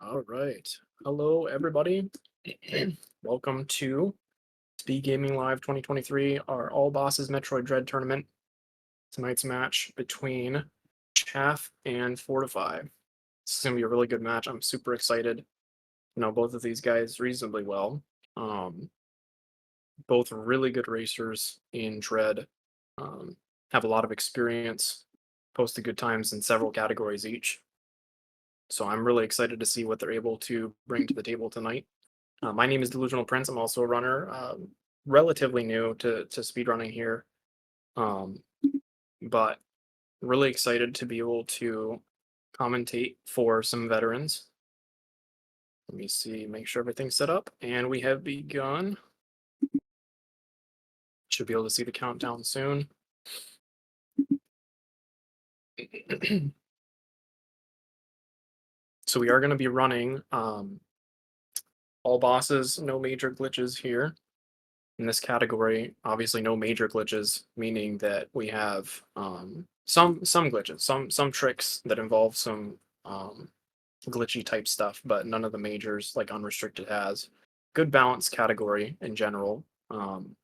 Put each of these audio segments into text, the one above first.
All right. Hello, everybody. Welcome to Speedgaming Live 2023, our All Bosses Metroid Dread tournament. Tonight's match between Chaff and Fortify. This is going to be a really good match. I'm super excited. I know both of these guys reasonably well. Both really good racers in Dread. Have a lot of experience, posted good times in several categories each. So I'm really excited to see what they're able to bring to the table tonight. My name is Delusional Prince. I'm also a runner, relatively new to speedrunning here, but really excited to be able to commentate for some veterans. Let me see, make sure everything's set up, and we have begun. Should be able to see the countdown soon. So we are going to be running all bosses, no major glitches here. In this category, obviously no major glitches, meaning that we have some glitches, some tricks that involve some glitchy type stuff, but none of the majors like unrestricted has. Good balance category in general, and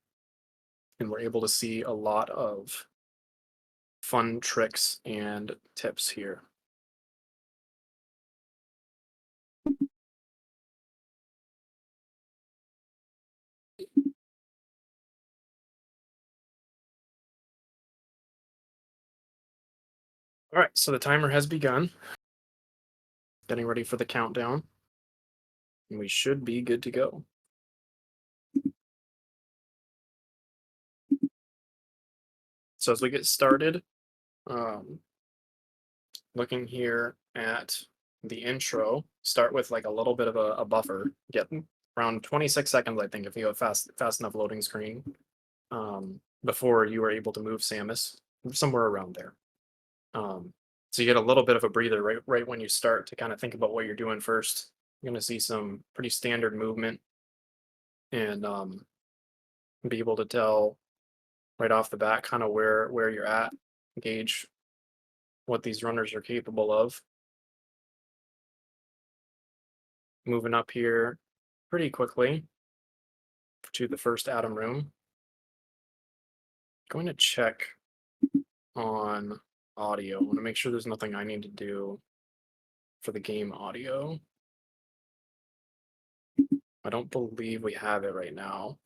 we're able to see a lot of fun tricks and tips here. All right, so the timer has begun. Getting ready for the countdown. And we should be good to go. So as we get started, looking here at the intro, start with like a little bit of a buffer. Get around 26 seconds, I think, if you have fast enough loading screen, before you are able to move Samus, somewhere around there. So you get a little bit of a breather right when you start to kind of think about what you're doing first. You're going to see some pretty standard movement and be able to tell right off the bat kind of where you're at, gauge what these runners are capable of. Moving up here pretty quickly to the first Atom room. Going to check on audio. I want to make sure there's nothing I need to do for the game audio. I don't believe we have it right now.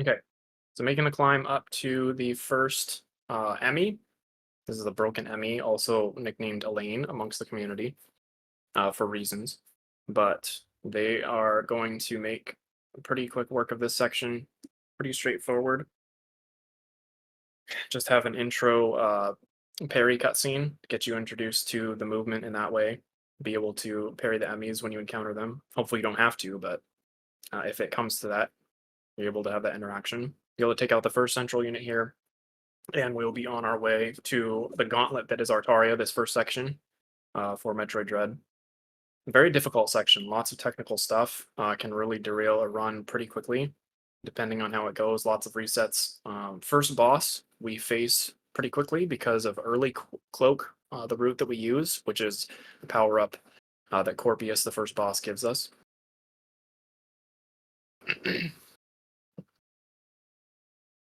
Okay, so making the climb up to the first Emmy. This is the broken Emmy, also nicknamed Elaine amongst the community for reasons. But they are going to make pretty quick work of this section. Pretty straightforward. Just have an intro parry cutscene to get you introduced to the movement in that way. Be able to parry the Emmys when you encounter them. Hopefully you don't have to, but if it comes to that, you're able to have that interaction. Be able to take out the first central unit here, and we'll be on our way to the gauntlet that is Artaria, this first section for Metroid Dread. Very difficult section, lots of technical stuff, can really derail a run pretty quickly, depending on how it goes, lots of resets. First boss we face pretty quickly because of early cloak, the route that we use, which is the power-up that Corpius, the first boss, gives us.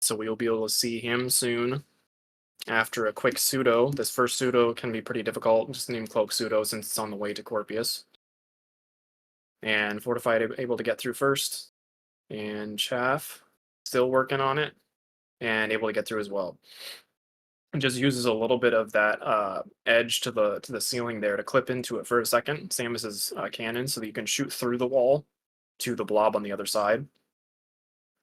So we will be able to see him soon after a quick pseudo. This first pseudo can be pretty difficult, just name Cloak Pseudo since it's on the way to Corpius. And Fortified able to get through first. And Chaff still working on it and able to get through as well. It just uses a little bit of that edge to the ceiling there to clip into it for a second, Samus's cannon, so that you can shoot through the wall to the blob on the other side.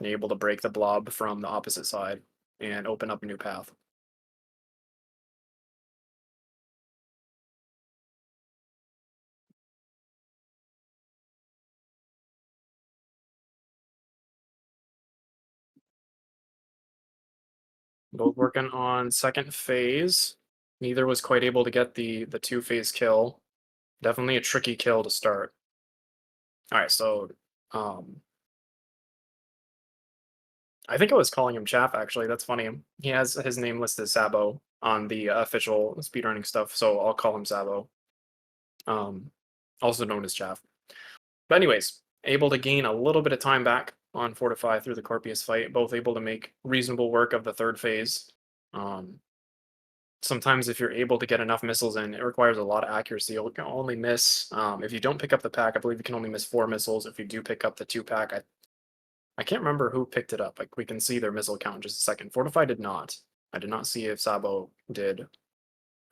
And you're able to break the blob from the opposite side and open up a new path. Both working on second phase. Neither was quite able to get the two-phase kill. Definitely a tricky kill to start. All right, so Um, I think I was calling him Chaff actually. That's funny. He has his name listed as Sabo on the official speedrunning stuff, so I'll call him Sabo. Um, also known as Chaff. But anyways, able to gain a little bit of time back on Fortify through the Corpius fight. Both able to make reasonable work of the third phase. Um, Sometimes if you're able to get enough missiles in, it requires a lot of accuracy. You can only miss if you don't pick up the pack. I believe you can only miss 4 missiles. If you do pick up the 2 pack, I can't remember who picked it up. Like we can see their missile count in just a second. Fortify did not. I did not see if Sabo did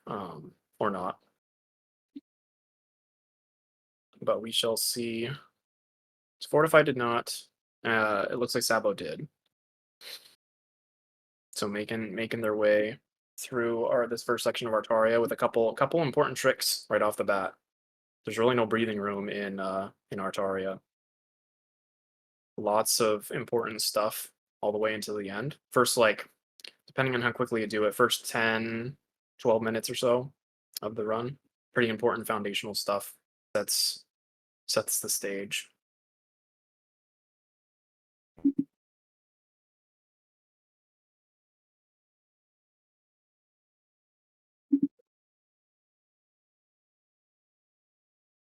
or not. But we shall see. Fortify did not. It looks like Sabo did. So making their way through this first section of Artaria with a couple important tricks right off the bat. There's really no breathing room in Artaria. Lots of important stuff all the way into the end. First, like, depending on how quickly you do it, first 10, 12 minutes or so of the run, pretty important foundational stuff that's sets the stage.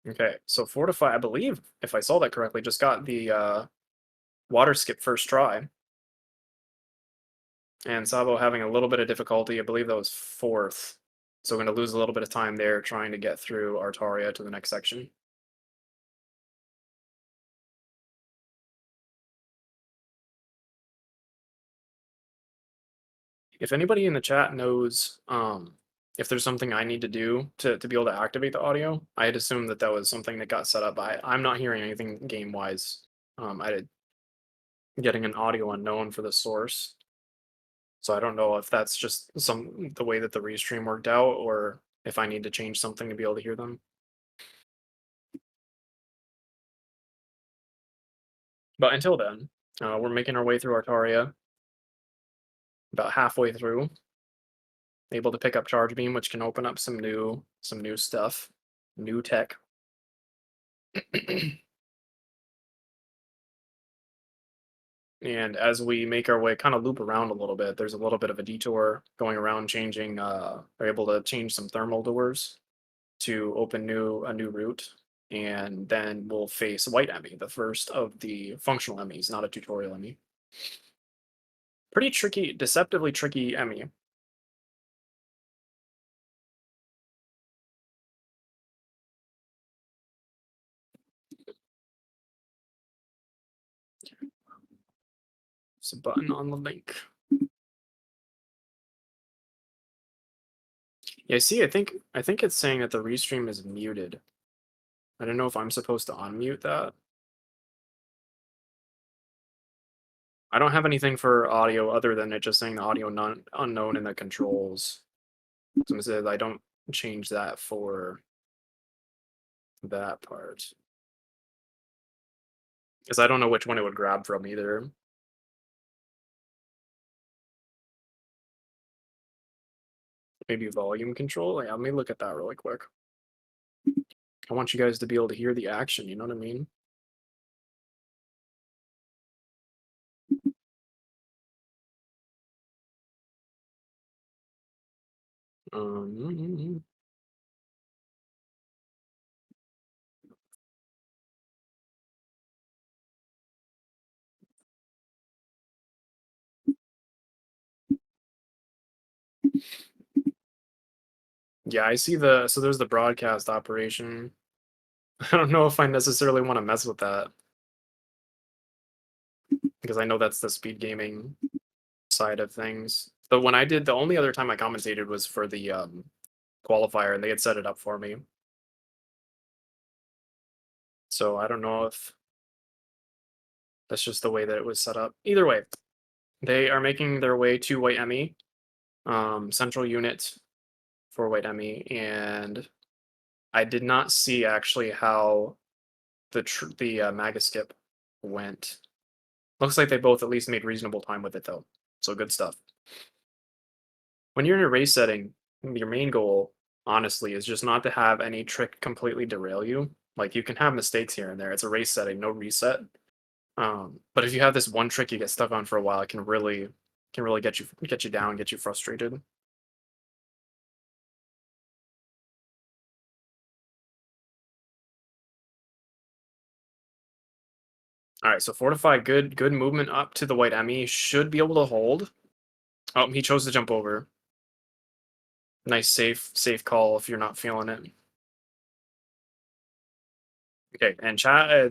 Okay, so Fortify, I believe, if I saw that correctly, just got the water skip first try. And Sabo having a little bit of difficulty. I believe that was fourth. So we're going to lose a little bit of time there trying to get through Artaria to the next section. If anybody in the chat knows if there's something I need to do to be able to activate the audio, I had assumed that that was something that got set up by. I'm not hearing anything game-wise. I did getting an audio unknown for the source. So I don't know if that's just the way that the restream worked out, or if I need to change something to be able to hear them. But until then, we're making our way through Artaria. About halfway through, able to pick up Charge Beam, which can open up some new stuff, new tech. And as we make our way, kind of loop around a little bit, there's a little bit of a detour going around, changing. We're able to change some thermal doors to open a new route, and then we'll face White Emmy, the first of the functional Emmys, not a tutorial Emmy. Pretty tricky, deceptively tricky Emmy. There's a button on the link. Yeah, see, I think it's saying that the restream is muted. I don't know if I'm supposed to unmute that. I don't have anything for audio other than it just saying the audio unknown in the controls. So I don't change that for that part. Because I don't know which one it would grab from either. Maybe volume control? Yeah, let me look at that really quick. I want you guys to be able to hear the action, you know what I mean? Um, yeah, I see so there's the broadcast operation. I don't know if I necessarily want to mess with that. Because I know that's the speed gaming side of things. But when I did, the only other time I commentated was for the qualifier, and they had set it up for me. So I don't know if that's just the way that it was set up. Either way, they are making their way to White Emmy, central unit for White Emmy, and I did not see actually how the Maga skip went. Looks like they both at least made reasonable time with it though, so good stuff. When you're in a race setting, your main goal, honestly, is just not to have any trick completely derail you. Like, you can have mistakes here and there. It's a race setting, no reset. But if you have this one trick you get stuck on for a while, it can really get you down, get you frustrated. All right, so Fortify, good movement up to the white Emmy. Should be able to hold. Oh, he chose to jump over. Nice safe call if you're not feeling it. Okay, and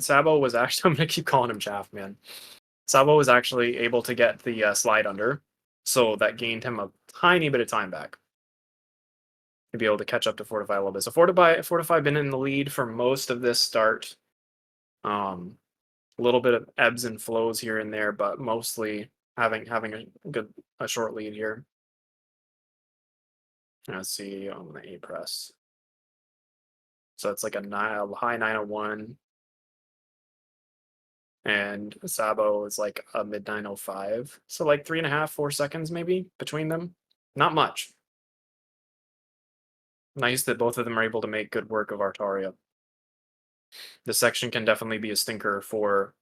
Sabo was actually I'm gonna keep calling him Chaff, man. Sabo was actually able to get the slide under, so that gained him a tiny bit of time back to be able to catch up to Fortify a little bit. So Fortify been in the lead for most of this start. A little bit of ebbs and flows here and there, but mostly having a short lead here. Let's see on the A press. So it's like a high 901, and Sabo is like a mid 905. So like 3.5, 4 seconds maybe between them. Not much. Nice that both of them are able to make good work of Artaria. This section can definitely be a stinker for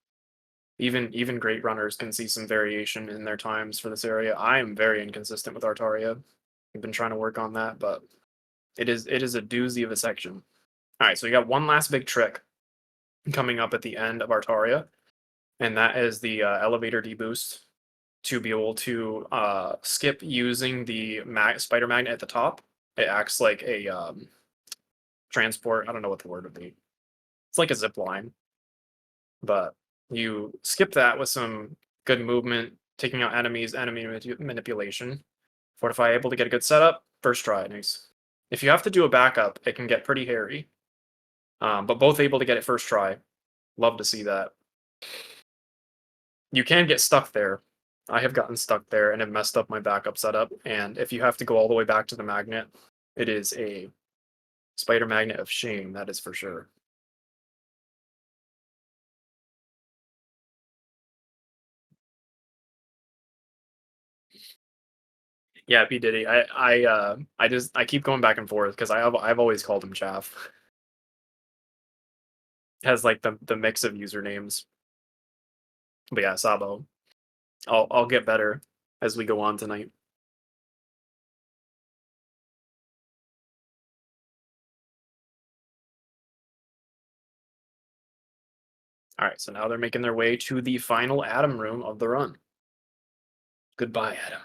even great runners can see some variation in their times for this area. I am very inconsistent with Artaria. I've been trying to work on that, but it is a doozy of a section. All right, so we got one last big trick coming up at the end of Artaria, and that is the elevator deboost to be able to skip using the spider magnet at the top. It acts like a transport. I don't know what the word would be. It's like a zip line, but you skip that with some good movement, taking out enemies, enemy manipulation. Fortify able to get a good setup. First try, nice. If you have to do a backup, it can get pretty hairy. But both able to get it first try. Love to see that. You can get stuck there. I have gotten stuck there and have messed up my backup setup. And if you have to go all the way back to the magnet, it is a spider magnet of shame, that is for sure. Yeah, P Diddy. I keep going back and forth because I've always called him Chaff. Has like the mix of usernames. But yeah, Sabo. I'll get better as we go on tonight. All right, so now they're making their way to the final Adam room of the run. Goodbye, Adam.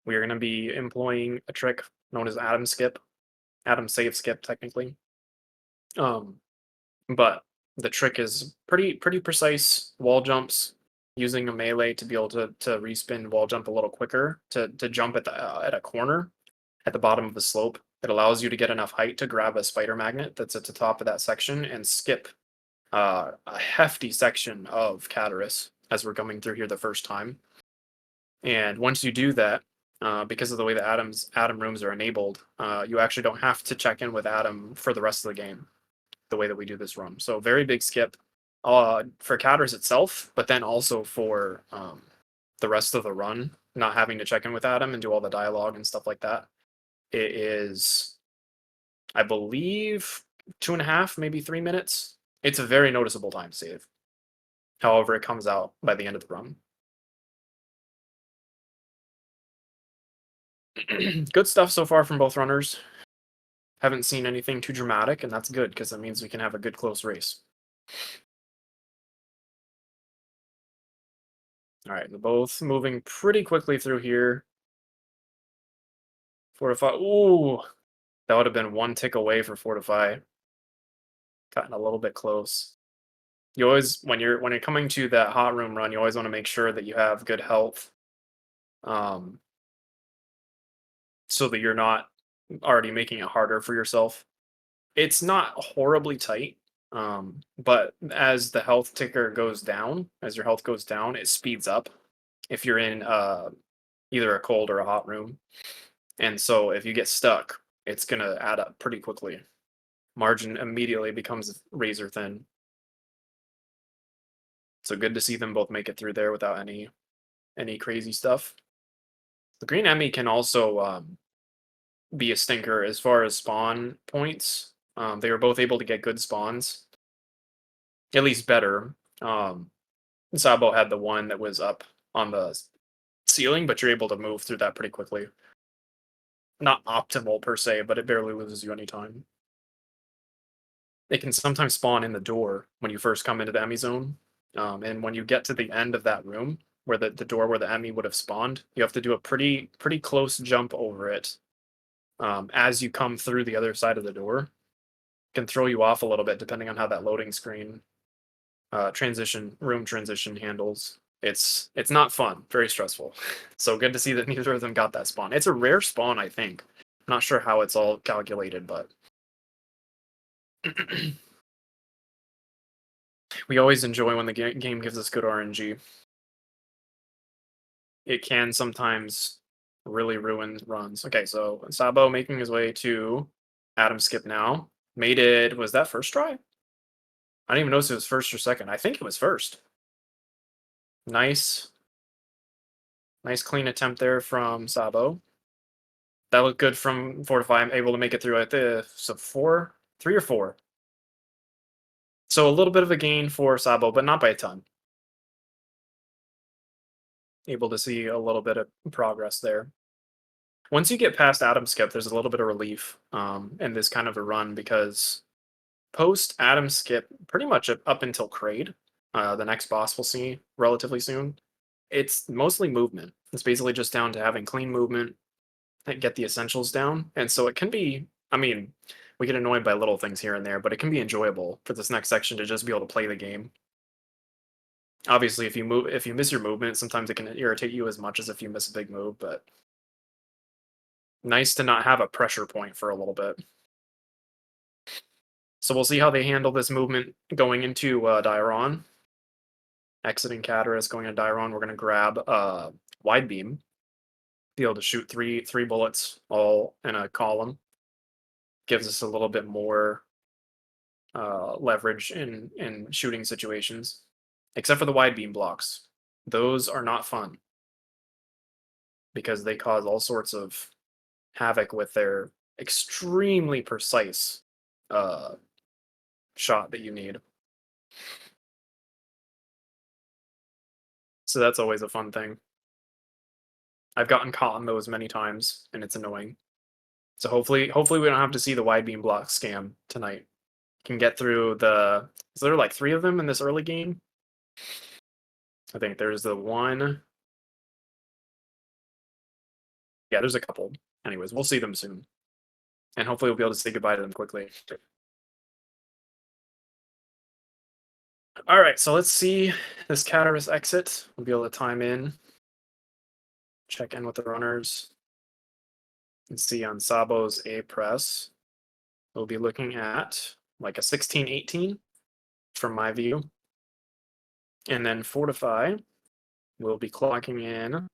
We are going to be employing a trick known as Adam Skip, Adam Save Skip, technically. But the trick is pretty precise wall jumps using a melee to be able to respin wall jump a little quicker to jump at a corner at the bottom of the slope. It allows you to get enough height to grab a spider magnet that's at the top of that section and skip a hefty section of Cataris as we're coming through here the first time. And once you do that, because of the way the Adam rooms are enabled, you actually don't have to check in with Adam for the rest of the game, the way that we do this run. So very big skip for Cataris itself, but then also for the rest of the run, not having to check in with Adam and do all the dialogue and stuff like that. It is, I believe, 2.5, maybe 3 minutes. It's a very noticeable time save. However, it comes out by the end of the run. Good stuff so far from both runners. Haven't seen anything too dramatic, and that's good because that means we can have a good close race. All right, they're both moving pretty quickly through here. Fortify. Ooh, that would have been one tick away for Fortify. Gotten a little bit close. You always, when you're coming to that hot room run, you always want to make sure that you have good health, so that you're not already making it harder for yourself. It's not horribly tight, but as the health ticker goes down, as your health goes down, it speeds up if you're in either a cold or a hot room. And so if you get stuck, it's going to add up pretty quickly. Margin immediately becomes razor thin. So good to see them both make it through there without any crazy stuff. The green Emmy can also be a stinker as far as spawn points. They were both able to get good spawns. at least better. Sabo had the one that was up on the ceiling, but you're able to move through that pretty quickly. Not optimal per se, but it barely loses you any time. It can sometimes spawn in the door when you first come into the Emmy zone. And when you get to the end of that room, where the door where the Emmy would have spawned, you have to do a pretty close jump over it. As you come through the other side of the door, can throw you off a little bit depending on how that loading screen room transition handles. It's not fun, very stressful. So good to see that neither of them got that spawn. It's a rare spawn, I think. I'm not sure how it's all calculated, but we always enjoy when the game gives us good RNG. It can sometimes really ruin runs. Okay, so Sabo making his way to Adam Skip now. Made it, was that first try? I didn't even notice it was first or second. I think it was first. Nice. Nice clean attempt there from Sabo. That looked good from Fortify. I'm able to make it through at the so 3 or 4. So a little bit of a gain for Sabo, but not by a ton. Able to see a little bit of progress there. Once you get past Adam Skip, there's a little bit of relief in this kind of a run because post Adam Skip, pretty much up until Kraid, the next boss we'll see relatively soon, it's mostly movement. It's basically just down to having clean movement and get the essentials down. And so it can be, I mean, we get annoyed by little things here and there, but it can be enjoyable for this next section to just be able to play the game. Obviously, if you miss your movement, sometimes it can irritate you as much as if you miss a big move, but nice to not have a pressure point for a little bit. So we'll see how they handle this movement going into Dairon. Exiting Cataris, going into Dairon, we're going to grab Wide Beam. Be able to shoot three bullets all in a column. Gives us a little bit more leverage in shooting situations. Except for the Wide Beam blocks. Those are not fun. Because they cause all sorts of havoc with their extremely precise shot that you need. So that's always a fun thing. I've gotten caught on those many times, and it's annoying. So hopefully we don't have to see the wide beam block scam tonight. Can get through the. Is there like 3 of them in this early game? I think there's the one. Yeah, there's a couple. Anyways, we'll see them soon, and hopefully we'll be able to say goodbye to them quickly. All right, so let's see this Cataris exit. We'll be able to time in, check in with the runners, and see on Sabo's A press. We'll be looking at like a 16-18 from my view. And then Fortify will be clocking in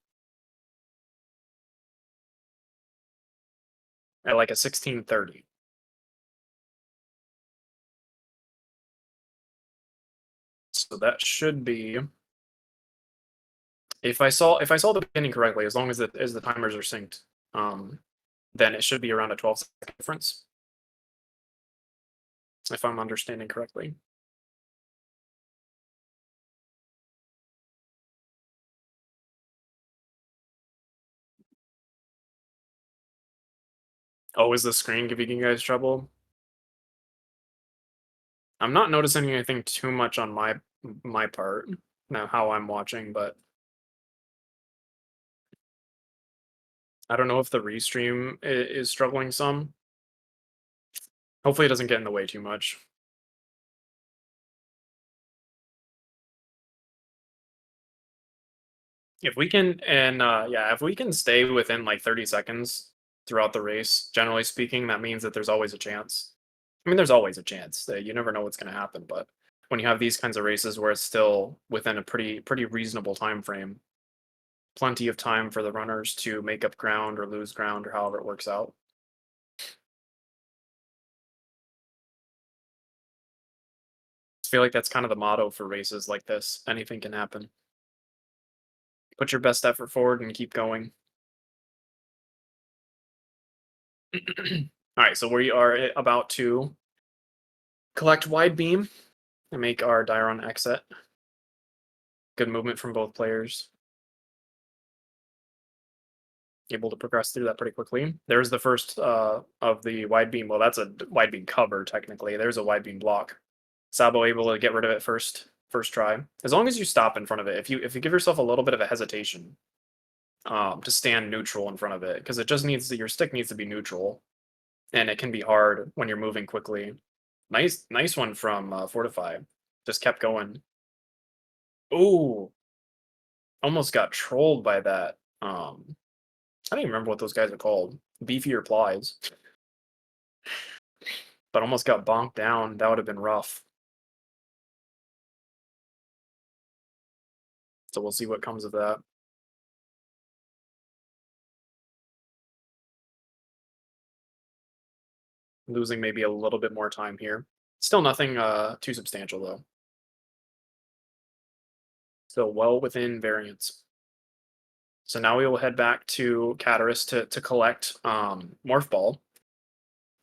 at like a 16-30. So that should be, if I saw the beginning correctly, as long as the timers are synced, then it should be around a 12-second difference, if I'm understanding correctly. Oh, is the screen giving you guys trouble? I'm not noticing anything too much on my part now how I'm watching, but I don't know if the restream is struggling some. Hopefully it doesn't get in the way too much. If we can, and yeah, if we can stay within like 30 seconds throughout the race, generally speaking, that means that there's always a chance. I mean, there's always a chance that you never know what's going to happen, but when you have these kinds of races where it's still within a pretty reasonable time frame, plenty of time for the runners to make up ground or lose ground or however it works out. I feel like that's kind of the motto for races like this. Anything can happen. Put your best effort forward and keep going. All right, so we are about to collect wide beam and make our Diron exit. Good movement from both players. Able to progress through that pretty quickly. There's the first of the wide beam. Well, that's a wide beam cover technically. There's a wide beam block. Sabo able to get rid of it first try. As long as you stop in front of it, if you give yourself a little bit of a hesitation to stand neutral in front of it, because it just needs your stick needs to be neutral, and it can be hard when you're moving quickly. Nice one from Fortify. Just kept going. Ooh, almost got trolled by that. I don't even remember what those guys are called. Beefier plies. But almost got bonked down. That would have been rough. So we'll see what comes of that. Losing maybe a little bit more time here. Still nothing too substantial though. Still well within variance. So now we will head back to Cataris to collect Morph Ball.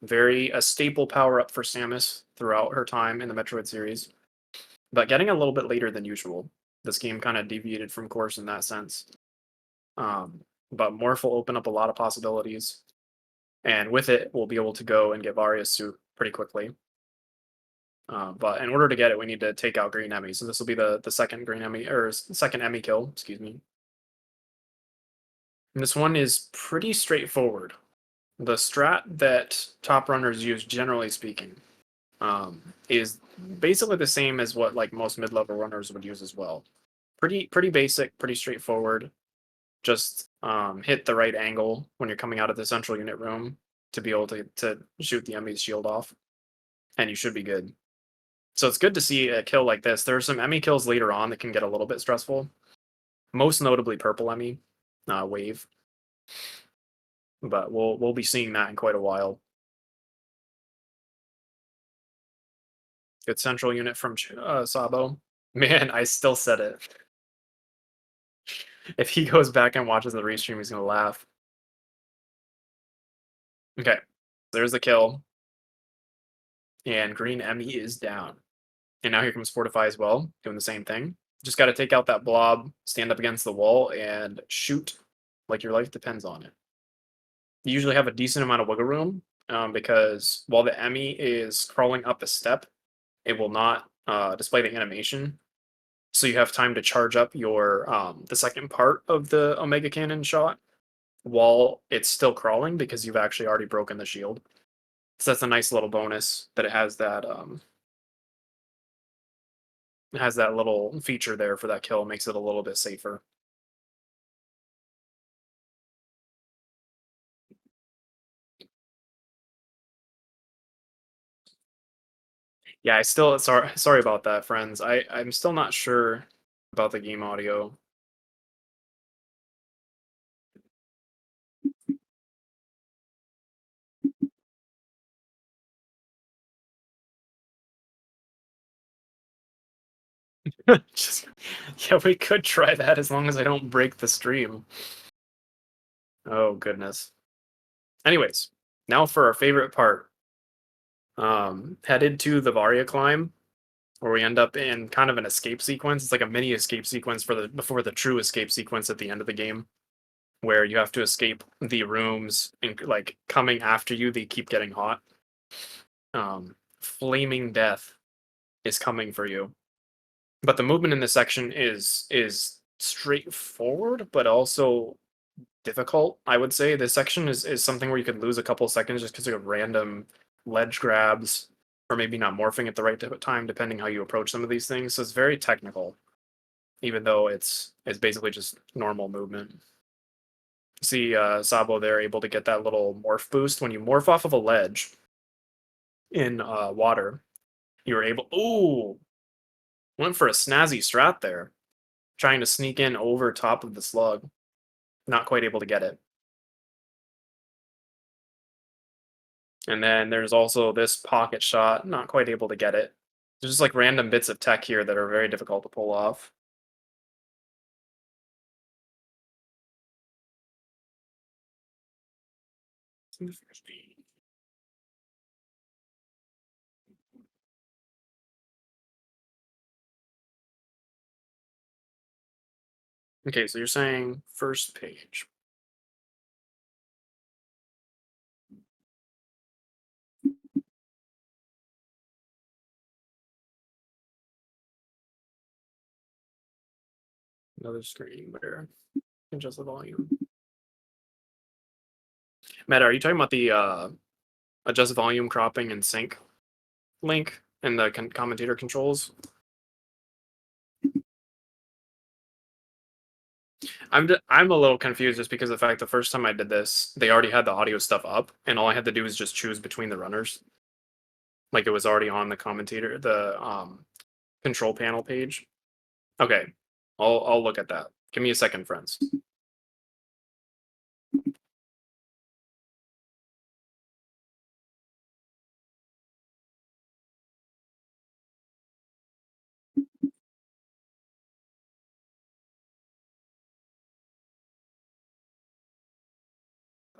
Very a staple power up for Samus throughout her time in the Metroid series, but getting a little bit later than usual. This game kind of deviated from course in that sense. But Morph will open up a lot of possibilities, and with it, we'll be able to go and get Varia's suit pretty quickly. But in order to get it, we need to take out Green Emmy. So this will be the second Green Emmy, or second Emmy kill, excuse me. And this one is pretty straightforward. The strat that top runners use, generally speaking, is basically the same as what like most mid-level runners would use as well. Pretty basic, pretty straightforward. Just hit the right angle when you're coming out of the central unit room to be able to shoot the Emmy's shield off, and you should be good. So it's good to see a kill like this. There are some Emmy kills later on that can get a little bit stressful. Most notably Purple Emmy, Wave. But we'll be seeing that in quite a while. Good central unit from Sabo. Man, I still said it. If he goes back and watches the restream, he's gonna laugh. Okay, there's the kill. And Green Emmy is down. And now here comes Fortify as well, doing the same thing. Just got to take out that blob, stand up against the wall, and shoot like your life depends on it. You usually have a decent amount of wiggle room because while the Emmy is crawling up a step, it will not display the animation. So you have time to charge up your the second part of the Omega Cannon shot while it's still crawling because you've actually already broken the shield. So that's a nice little bonus that it has that little feature there for that kill. Makes it a little bit safer. Yeah, I still sorry about that, friends. I'm still not sure about the game audio. Just, yeah, we could try that as long as I don't break the stream. Oh goodness. Anyways, now for our favorite part. Headed to the Varia climb, where we end up in kind of an escape sequence. It's like a mini escape sequence before the true escape sequence at the end of the game, where you have to escape the rooms and like coming after you, they keep getting hot. Flaming death is coming for you. But the movement in this section is straightforward, but also difficult. I would say this section is something where you could lose a couple seconds just because of random ledge grabs, or maybe not morphing at the right time, depending how you approach some of these things. So it's very technical, even though it's basically just normal movement. See Sabo there able to get that little morph boost when you morph off of a ledge in water. You were able. Ooh, went for a snazzy strat there, trying to sneak in over top of the slug. Not quite able to get it. And then there's also this pocket shot, not quite able to get it. There's just like random bits of tech here that are very difficult to pull off. Okay, so you're saying first page. Another screen where adjust the volume. Matt, are you talking about the adjust volume, cropping, and sync link in the commentator controls? I'm a little confused just because of the fact the first time I did this, they already had the audio stuff up, and all I had to do was just choose between the runners. Like it was already on the commentator, the control panel page. Okay, I'll look at that. Give me a second, friends.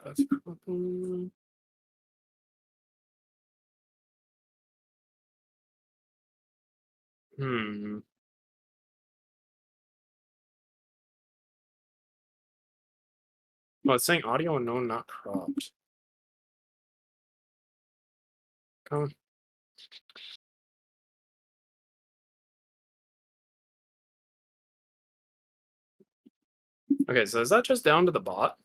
That's hmm. Well, it's saying audio and no, not cropped. Oh. Okay, so is that just down to the bot?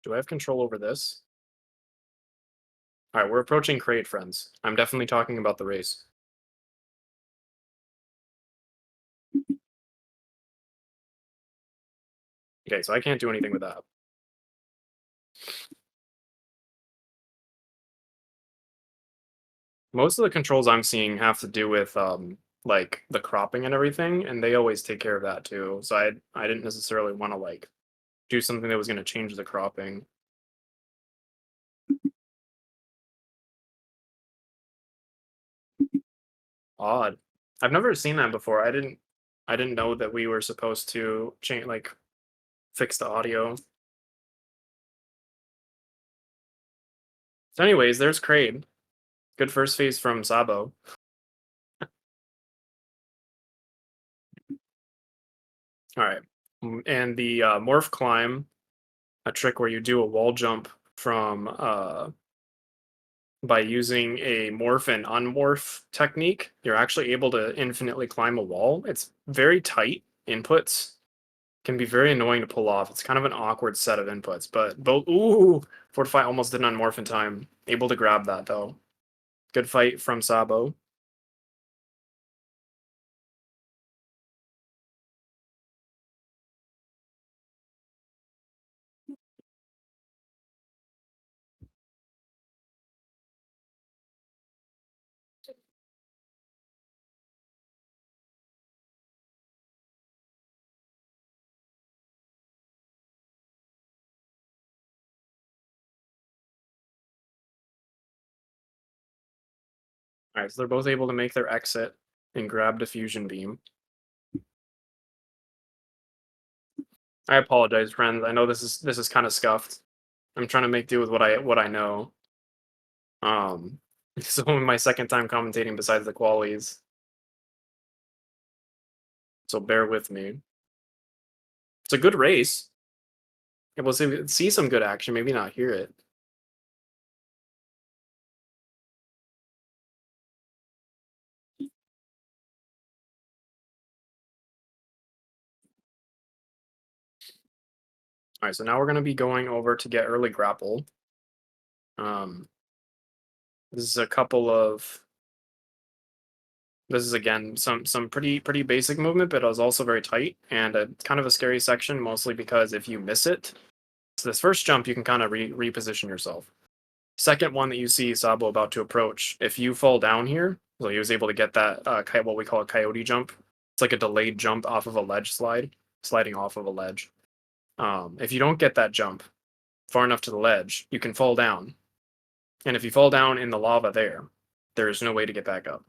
Do I have control over this? All right, we're approaching crate, friends. I'm definitely talking about the race. Okay, so I can't do anything with that. Most of the controls I'm seeing have to do with like the cropping and everything, and they always take care of that too. So I didn't necessarily want to like do something that was going to change the cropping. Odd. I've never seen that before. I didn't know that we were supposed to change like fix the audio. So anyways, there's Crade. Good first phase from Sabo. All right. And the morph climb, a trick where you do a wall jump from by using a morph and unmorph technique, you're actually able to infinitely climb a wall. It's very tight inputs, can be very annoying to pull off. It's kind of an awkward set of inputs, but both. Ooh, Fortify almost didn't unmorph in time. Able to grab that though. Good fight from Sabo. All right, so they're both able to make their exit and grab diffusion beam. I apologize, friends. I know this is kind of scuffed. I'm trying to make do with what I know. This is only my second time commentating besides the qualies, so bear with me. It's a good race. Yeah, we'll see some good action, maybe not hear it. All right, so now we're going to be going over to get early grapple. Um, this is a couple of. This is again some pretty basic movement, but it was also very tight and kind of a scary section, mostly because if you miss it, so this first jump you can kind of reposition yourself. Second one that you see Sabo about to approach, if you fall down here, so he was able to get that what we call a coyote jump. It's like a delayed jump off of a ledge sliding off of a ledge. If you don't get that jump far enough to the ledge, you can fall down. And if you fall down in the lava there is no way to get back up.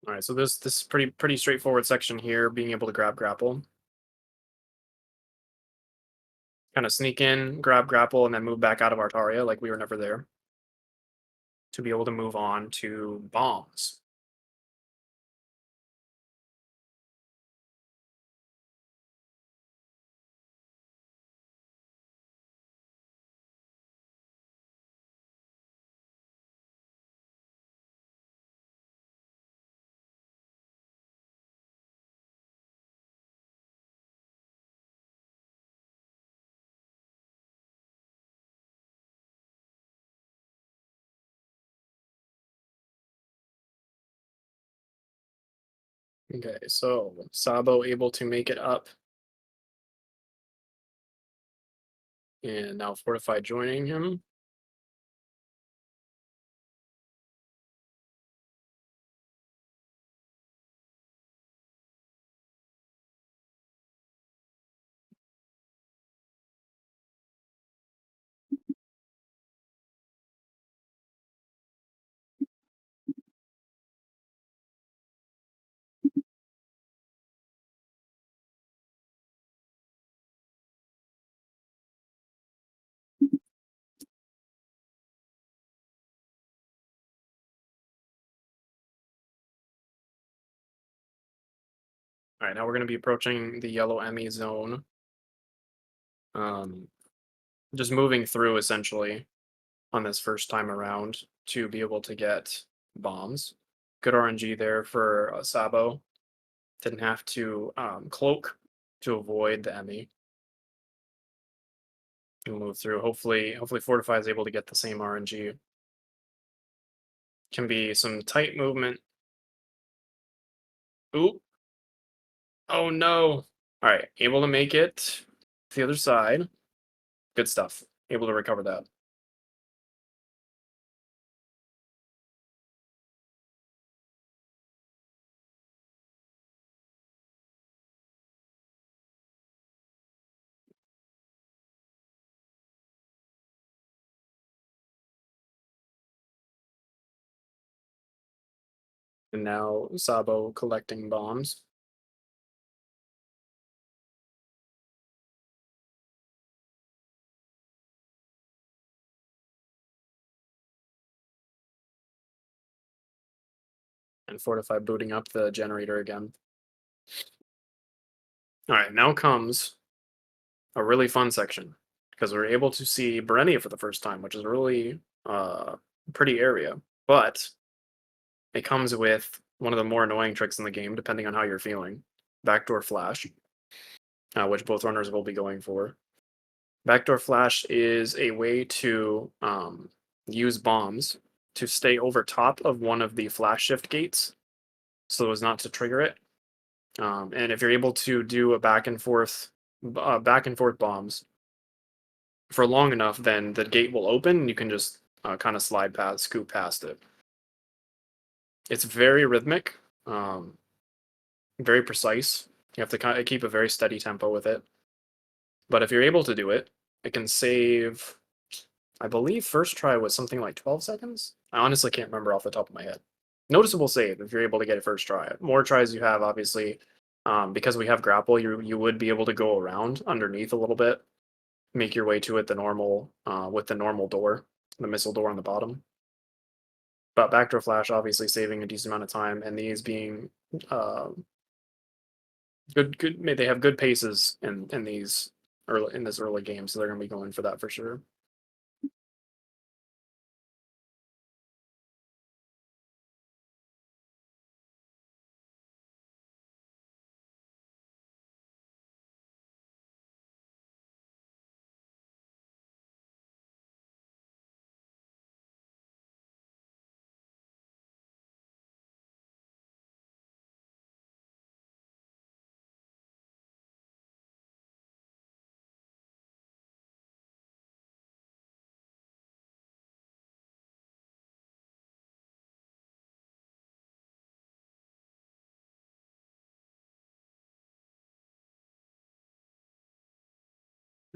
All right, so this is pretty straightforward section here, being able to grab grapple. Kind of sneak in, grab grapple, and then move back out of Artaria like we were never there. To be able to move on to bombs. Okay, so Sabo able to make it up. And now Fortify joining him. All right, now we're going to be approaching the yellow Emmy zone. Just moving through essentially on this first time around to be able to get bombs. Good RNG there for Sabo. Didn't have to cloak to avoid the Emmy. We'll move through. Hopefully Fortify is able to get the same RNG. Can be some tight movement. Ooh. Oh no. All right, able to make it to the other side. Good stuff. Able to recover that. And now Sabo collecting bombs. And Fortify booting up the generator again. All right, now comes a really fun section because we're able to see Berenia for the first time, which is a really pretty area. But it comes with one of the more annoying tricks in the game, depending on how you're feeling. Backdoor Flash, which both runners will be going for. Backdoor Flash is a way to use bombs to stay over top of one of the flash shift gates so as not to trigger it. And if you're able to do a back and forth bombs for long enough, then the gate will open and you can just kind of slide past, scoop past it. It's very rhythmic, very precise. You have to kind of keep a very steady tempo with it. But if you're able to do it, it can save, I believe first try was something like 12 seconds. I honestly can't remember off the top of my head. Noticeable save if you're able to get it first try. More tries you have, obviously, because we have grapple, you would be able to go around underneath a little bit, make your way to it the normal with the normal door, the missile door on the bottom. But backdoor flash obviously saving a decent amount of time, and these being good. They have good paces in these this early game, so they're going to be going for that for sure.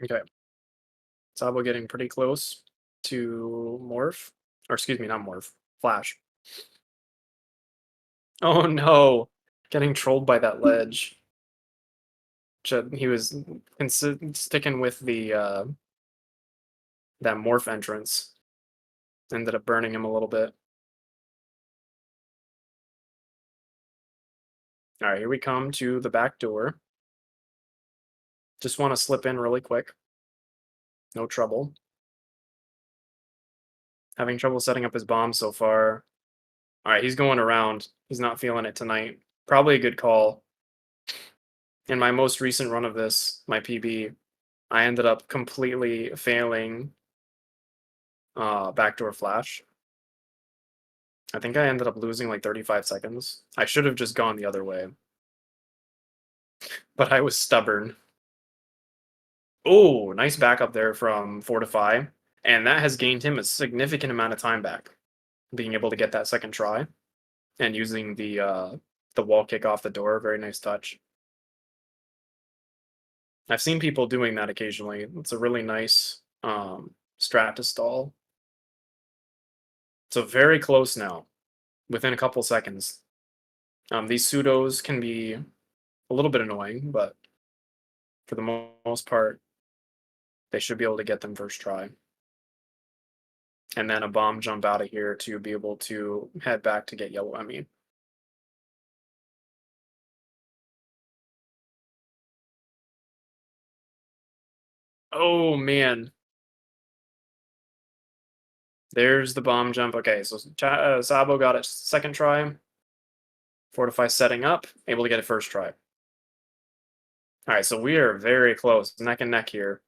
Okay, Sabo getting pretty close to morph, or excuse me, not morph, flash. Oh no! Getting trolled by that ledge. He was sticking with the that morph entrance. Ended up burning him a little bit. All right, here we come to the back door. Just want to slip in really quick. No trouble. Having trouble setting up his bomb so far. All right, he's going around. He's not feeling it tonight. Probably a good call. In my most recent run of this, my PB, I ended up completely failing backdoor flash. I think I ended up losing like 35 seconds. I should have just gone the other way, but I was stubborn. Oh, nice backup there from Fortify, and that has gained him a significant amount of time back, being able to get that second try and using the wall kick off the door. Very nice touch. I've seen people doing that occasionally. It's a really nice strat to stall. So very close now, within a couple seconds. These pseudos can be a little bit annoying, but for the most part, they should be able to get them first try. And then a bomb jump out of here to be able to head back to get yellow Emmy. Oh man, there's the bomb jump. Okay, so Sabo got it second try. Fortify setting up, able to get it first try. All right, so we are very close, neck and neck here,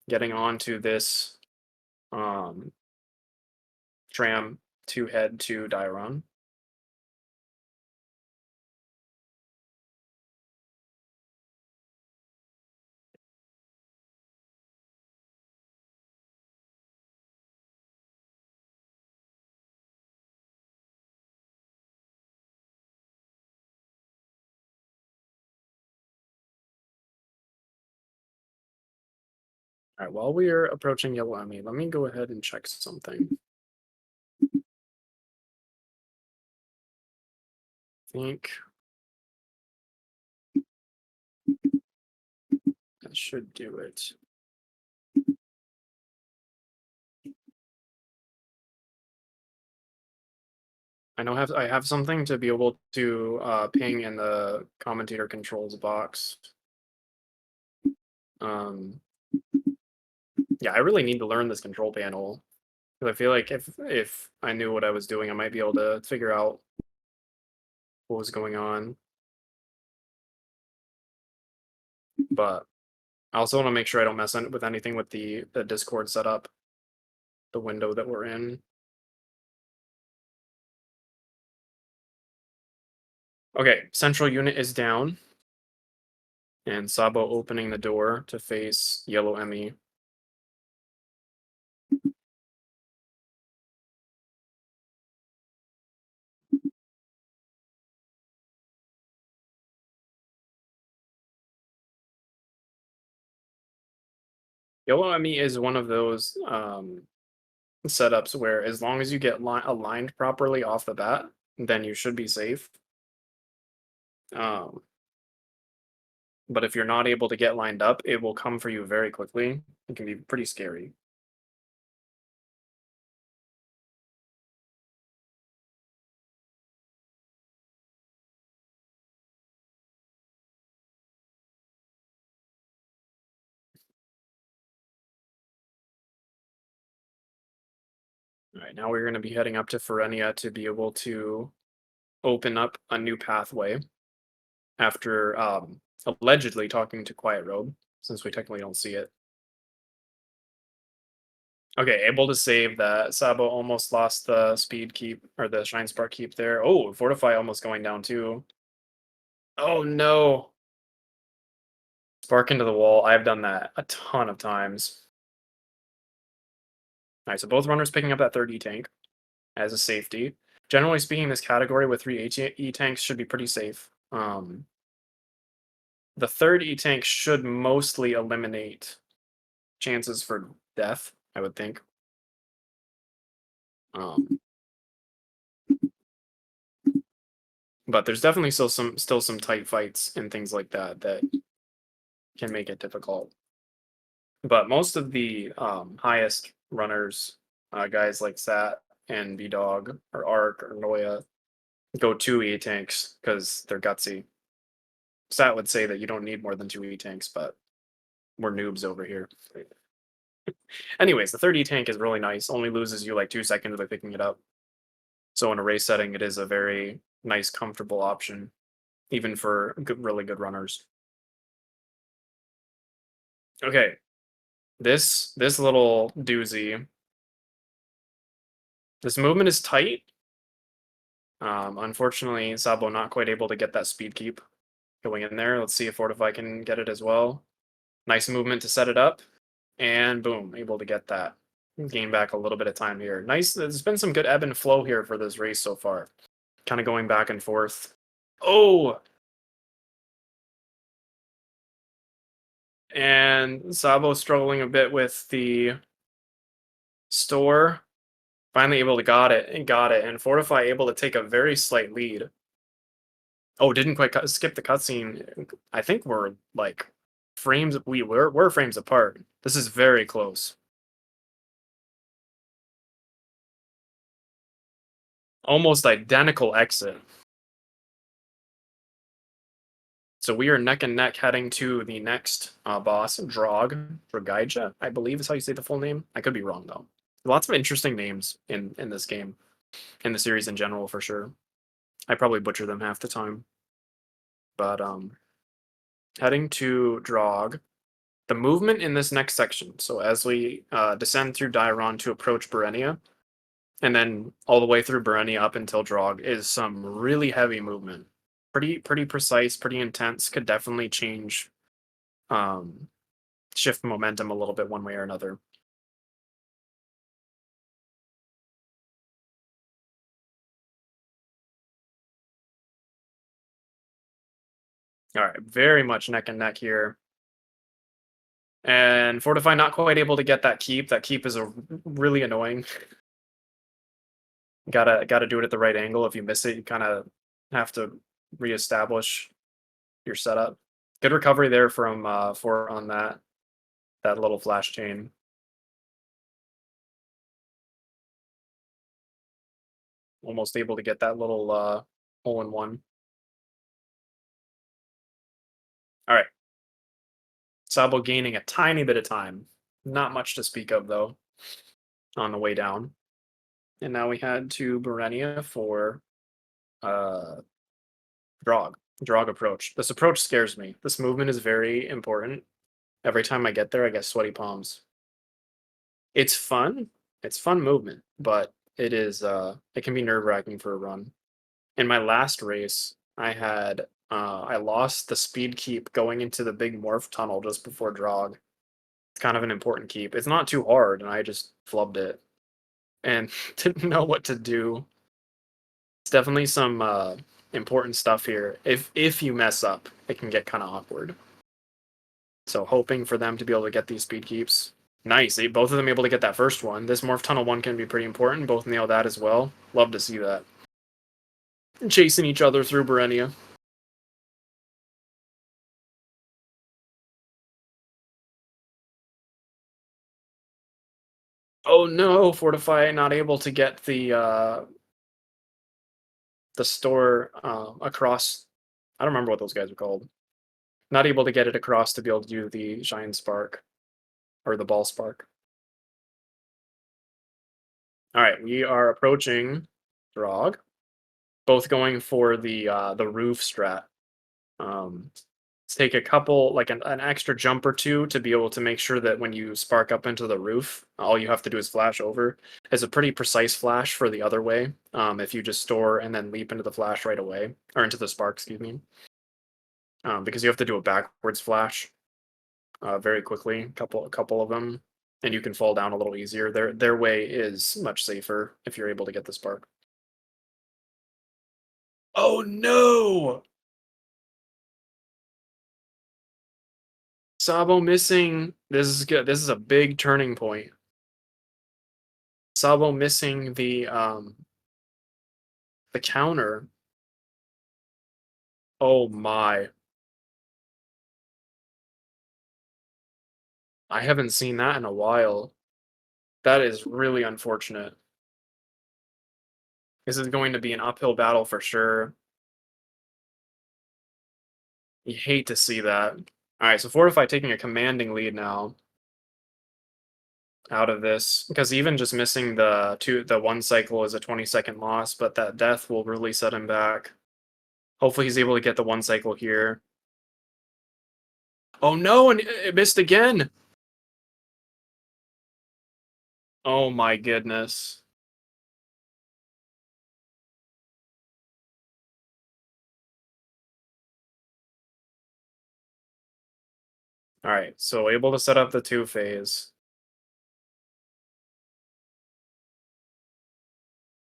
getting onto this tram to head to Dairon. All right, while we are approaching yellow Emmy, let me go ahead and check something. I think that should do it. I have something to be able to ping in the commentator controls box. Um, yeah, I really need to learn this control panel because I feel like if I knew what I was doing, I might be able to figure out what was going on. But I also want to make sure I don't mess with anything with the Discord setup, the window that we're in. Okay, central unit is down. And Sabo opening the door to face yellow Emmy. Yellow Emmy is one of those setups where as long as you get aligned properly off the bat, then you should be safe. Um, but if you're not able to get lined up, it will come for you very quickly. It can be pretty scary. All right, now we're going to be heading up to Ferenia to be able to open up a new pathway after allegedly talking to Quiet Robe, since we technically don't see it. Okay, able to save that. Sabo almost lost the speed keep or the Shine Spark keep there. Oh, Fortify almost going down too. Oh no. Spark into the wall. I've done that a ton of times. All right, so both runners picking up that third E-tank as a safety. Generally speaking, this category with 3 E-tanks should be pretty safe. The third E-tank should mostly eliminate chances for death, I would think. Um, But there's definitely still some tight fights and things like that that can make it difficult. But most of the highest runners, guys like Sat and B Dog or Ark or Noya, go 2 E tanks because they're gutsy. Sat would say that you don't need more than 2 E tanks, but we're noobs over here. Anyways, the 3rd E tank is really nice. Only loses you like 2 seconds by picking it up. So in a race setting, it is a very nice, comfortable option, even for really good runners. Okay, this little doozy. This movement is tight. Unfortunately, Sabo not quite able to get that speed keep going in there. Let's see if Fortify can get it as well. Nice movement to set it up, and boom, able to get that. Gain back a little bit of time here. Nice. There's been some good ebb and flow here for this race so far. Kind of going back and forth. Oh, and Sabo struggling a bit with the store. Finally able to got it, and Fortify able to take a very slight lead. Oh, didn't quite skip the cutscene. I think we're like frames. We're frames apart. This is very close. Almost identical exit. So we are neck and neck heading to the next boss, Drogaija, I believe is how you say the full name. I could be wrong though. Lots of interesting names in this game, in the series in general for sure. I probably butcher them half the time. But heading to Drog. The movement in this next section, so as we descend through Dairon to approach Berenia, and then all the way through Berenia up until Drog, is some really heavy movement. Pretty precise, pretty intense. Could definitely change, shift momentum a little bit one way or another. All right, very much neck and neck here. And Fortify not quite able to get that keep. That keep is a really annoying. Gotta do it at the right angle. If you miss it, you kind of have to reestablish your setup. Good recovery there from for on that little flash chain. Almost able to get that little hole in one. All right. Sabo gaining a tiny bit of time. Not much to speak of though on the way down. And now we head to Berenia for uh Drog approach. This approach scares me. This movement is very important. Every time I get there, I get sweaty palms. It's fun. It's fun movement, but it can be nerve-wracking for a run. In my last race, I lost the speed keep going into the big morph tunnel just before Drog. It's kind of an important keep. It's not too hard, and I just flubbed it and didn't know what to do. It's definitely some important stuff here. If you mess up, it can get kind of awkward. So hoping for them to be able to get these speed keeps. Nice. Both of them able to get that first one. This morph tunnel one can be pretty important. Both nail that as well. Love to see that. And chasing each other through Berenia. Oh no, Fortify not able to get the store across. I don't remember what those guys are called. Not able to get it across to be able to do the Shine Spark or the Ball Spark. All right, we are approaching Drog. Both going for the roof strat. Take a couple, like an extra jump or two to be able to make sure that when you spark up into the roof, all you have to do is flash over. It's a pretty precise flash for the other way. If you just store and then leap into the flash right away, or into the spark, excuse me. Because you have to do a backwards flash very quickly, a couple of them, and you can fall down a little easier. Their way is much safer if you're able to get the spark. Oh no! Sabo missing. This is good. This is a big turning point. Sabo missing the counter. Oh my. I haven't seen that in a while. That is really unfortunate. This is going to be an uphill battle for sure. You hate to see that. Alright, so Fortify taking a commanding lead now out of this, because even just missing the one cycle is a 20-second loss, but that death will really set him back. Hopefully he's able to get the one cycle here. Oh no, and it missed again! Oh my goodness. Alright, so able to set up the two-phase.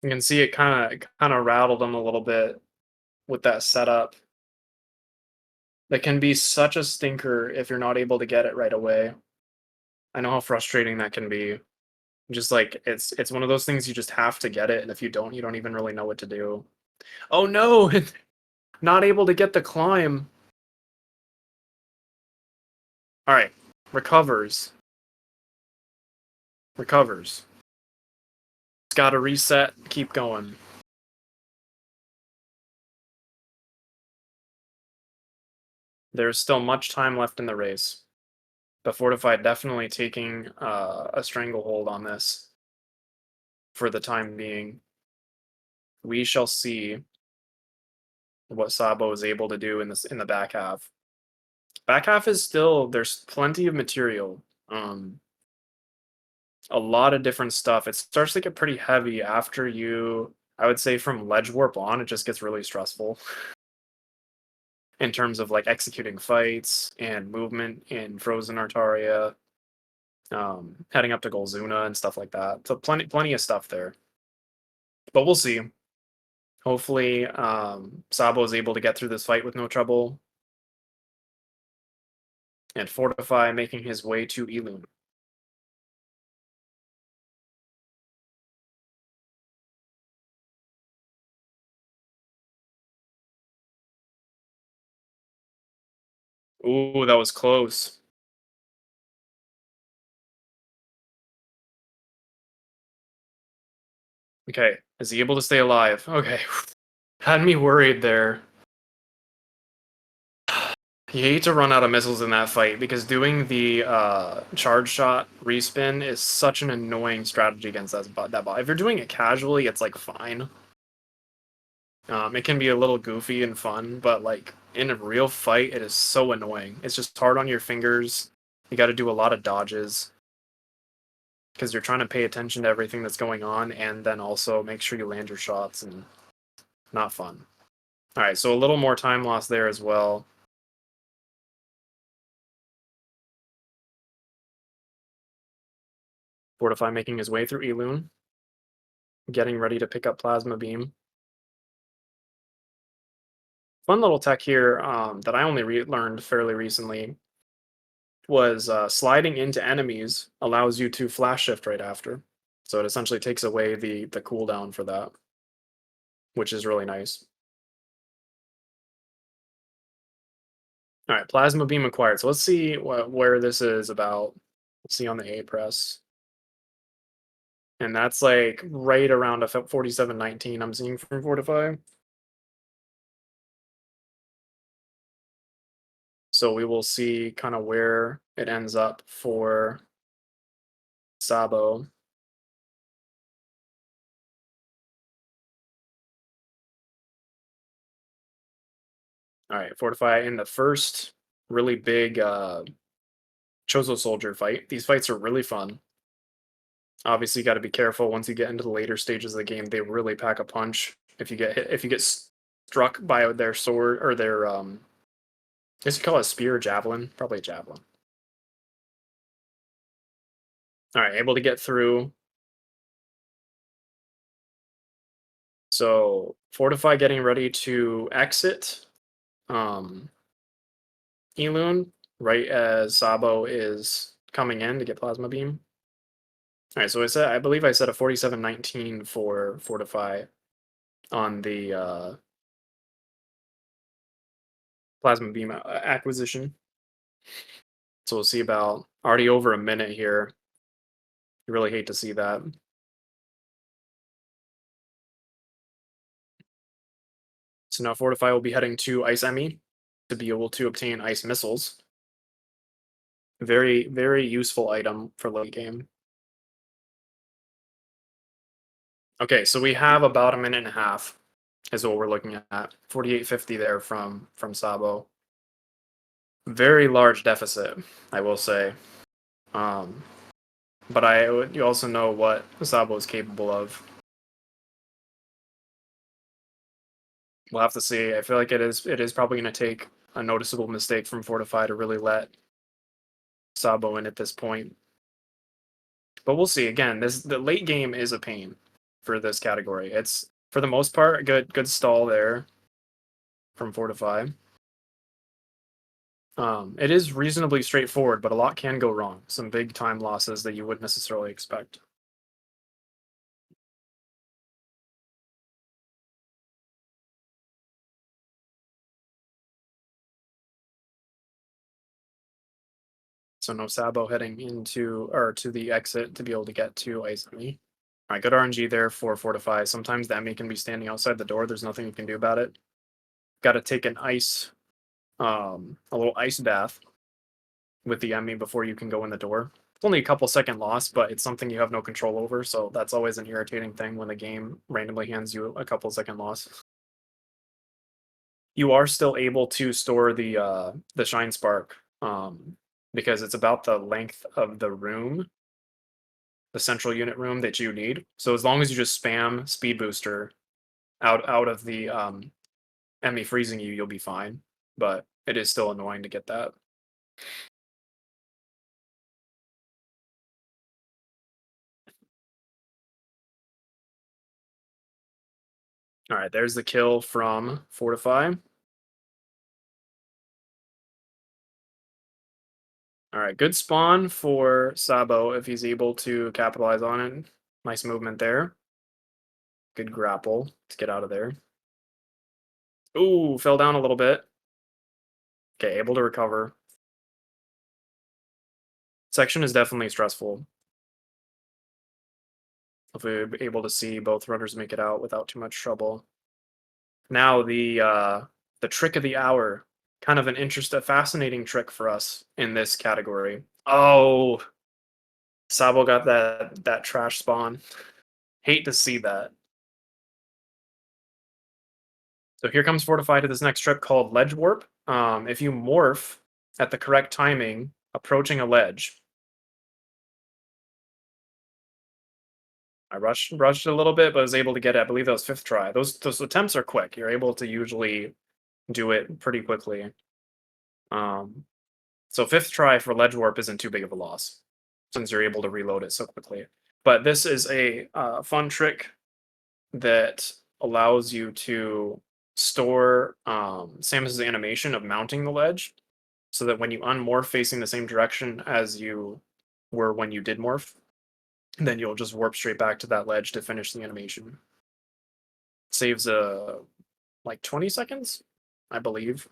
You can see it kinda rattled him a little bit with that setup. That can be such a stinker if you're not able to get it right away. I know how frustrating that can be. Just like it's one of those things you just have to get it, and if you don't, you don't even really know what to do. Oh no! Not able to get the climb. Alright. Recovers. Recovers. It's gotta reset, keep going. There's still much time left in the race. But Fortify definitely taking a stranglehold on this for the time being. We shall see what Sabo is able to do in the back half. Back half is still there's plenty of material. A lot of different stuff. It starts to get pretty heavy after I would say from Ledge Warp on, it just gets really stressful in terms of like executing fights and movement in Frozen Artaria, heading up to Golzuna and stuff like that. So plenty of stuff there. But we'll see. Hopefully, Sabo is able to get through this fight with no trouble. And Fortify making his way to Elune. Ooh, that was close. Okay, is he able to stay alive? Okay, had me worried there. You hate to run out of missiles in that fight because doing the charge shot respin is such an annoying strategy against that bot. If you're doing it casually, it's like fine. It can be a little goofy and fun, but like in a real fight, it is so annoying. It's just hard on your fingers. You got to do a lot of dodges because you're trying to pay attention to everything that's going on and then also make sure you land your shots, and not fun. All right, so a little more time loss there as well. Fortify making his way through Elune, getting ready to pick up Plasma Beam. Fun little tech here that I only learned fairly recently was sliding into enemies allows you to flash shift right after. So it essentially takes away the cooldown for that, which is really nice. All right, Plasma Beam acquired. So let's see where this is about. Let's see on the A press. And that's like right around a 4719 I'm seeing from Fortify. So we will see kind of where it ends up for Sabo. All right, Fortify in the first really big Chozo Soldier fight. These fights are really fun. Obviously, you got to be careful once you get into the later stages of the game. They really pack a punch. If you get hit, if you get struck by their sword or their I guess you call it a spear or javelin, probably a javelin. All right, able to get through. So Fortify getting ready to exit Elune right as Sabo is coming in to get Plasma Beam. All right, so I believe I said a 4719 for Fortify on the plasma beam acquisition. So we'll see about already over a minute here. You really hate to see that. So now Fortify will be heading to Ice Emmy to be able to obtain ice missiles. Very, very useful item for late game. Okay, so we have about a minute and a half is what we're looking at. 48.50 there from Sabo. Very large deficit, I will say. Um, but you also know what Sabo is capable of. We'll have to see. I feel like it is probably going to take a noticeable mistake from Fortify to really let Sabo in at this point. But we'll see. Again, the late game is a pain for this category. It's for the most part good stall there from Fortify. It is reasonably straightforward, but a lot can go wrong. Some big time losses that you wouldn't necessarily expect. So no Sabo heading into or to the exit to be able to get to Ice Emmy. All right, good RNG there for Fortify. Sometimes the Emmy can be standing outside the door. There's nothing you can do about it. Got to take an ice, a little ice bath with the Emmy before you can go in the door. It's only a couple second loss, but it's something you have no control over. So that's always an irritating thing when the game randomly hands you a couple second loss. You are still able to store the Shine Spark because it's about the length of the room, the central unit room that you need. So as long as you just spam Speed Booster out of the Emmy freezing you, you'll be fine. But it is still annoying to get that. All right, there's the kill from Fortify. All right, good spawn for Sabo if he's able to capitalize on it. Nice movement there. Good grapple to get out of there. Ooh, fell down a little bit. Okay, able to recover. Section is definitely stressful. If we're able to see both runners make it out without too much trouble. Now the trick of the hour, kind of a fascinating trick for us in this category. Oh, Sabo got that trash spawn. Hate to see that. So here comes Fortify to this next trip called Ledge Warp. If you morph at the correct timing, approaching a ledge. I rushed a little bit, but was able to get it. I believe that was fifth try. Those attempts are quick. You're able to usually do it pretty quickly. So fifth try for Ledge Warp isn't too big of a loss, since you're able to reload it so quickly. But this is a fun trick that allows you to store Samus's animation of mounting the ledge, so that when you unmorph facing the same direction as you were when you did morph, then you'll just warp straight back to that ledge to finish the animation. Saves like 20 seconds, I believe.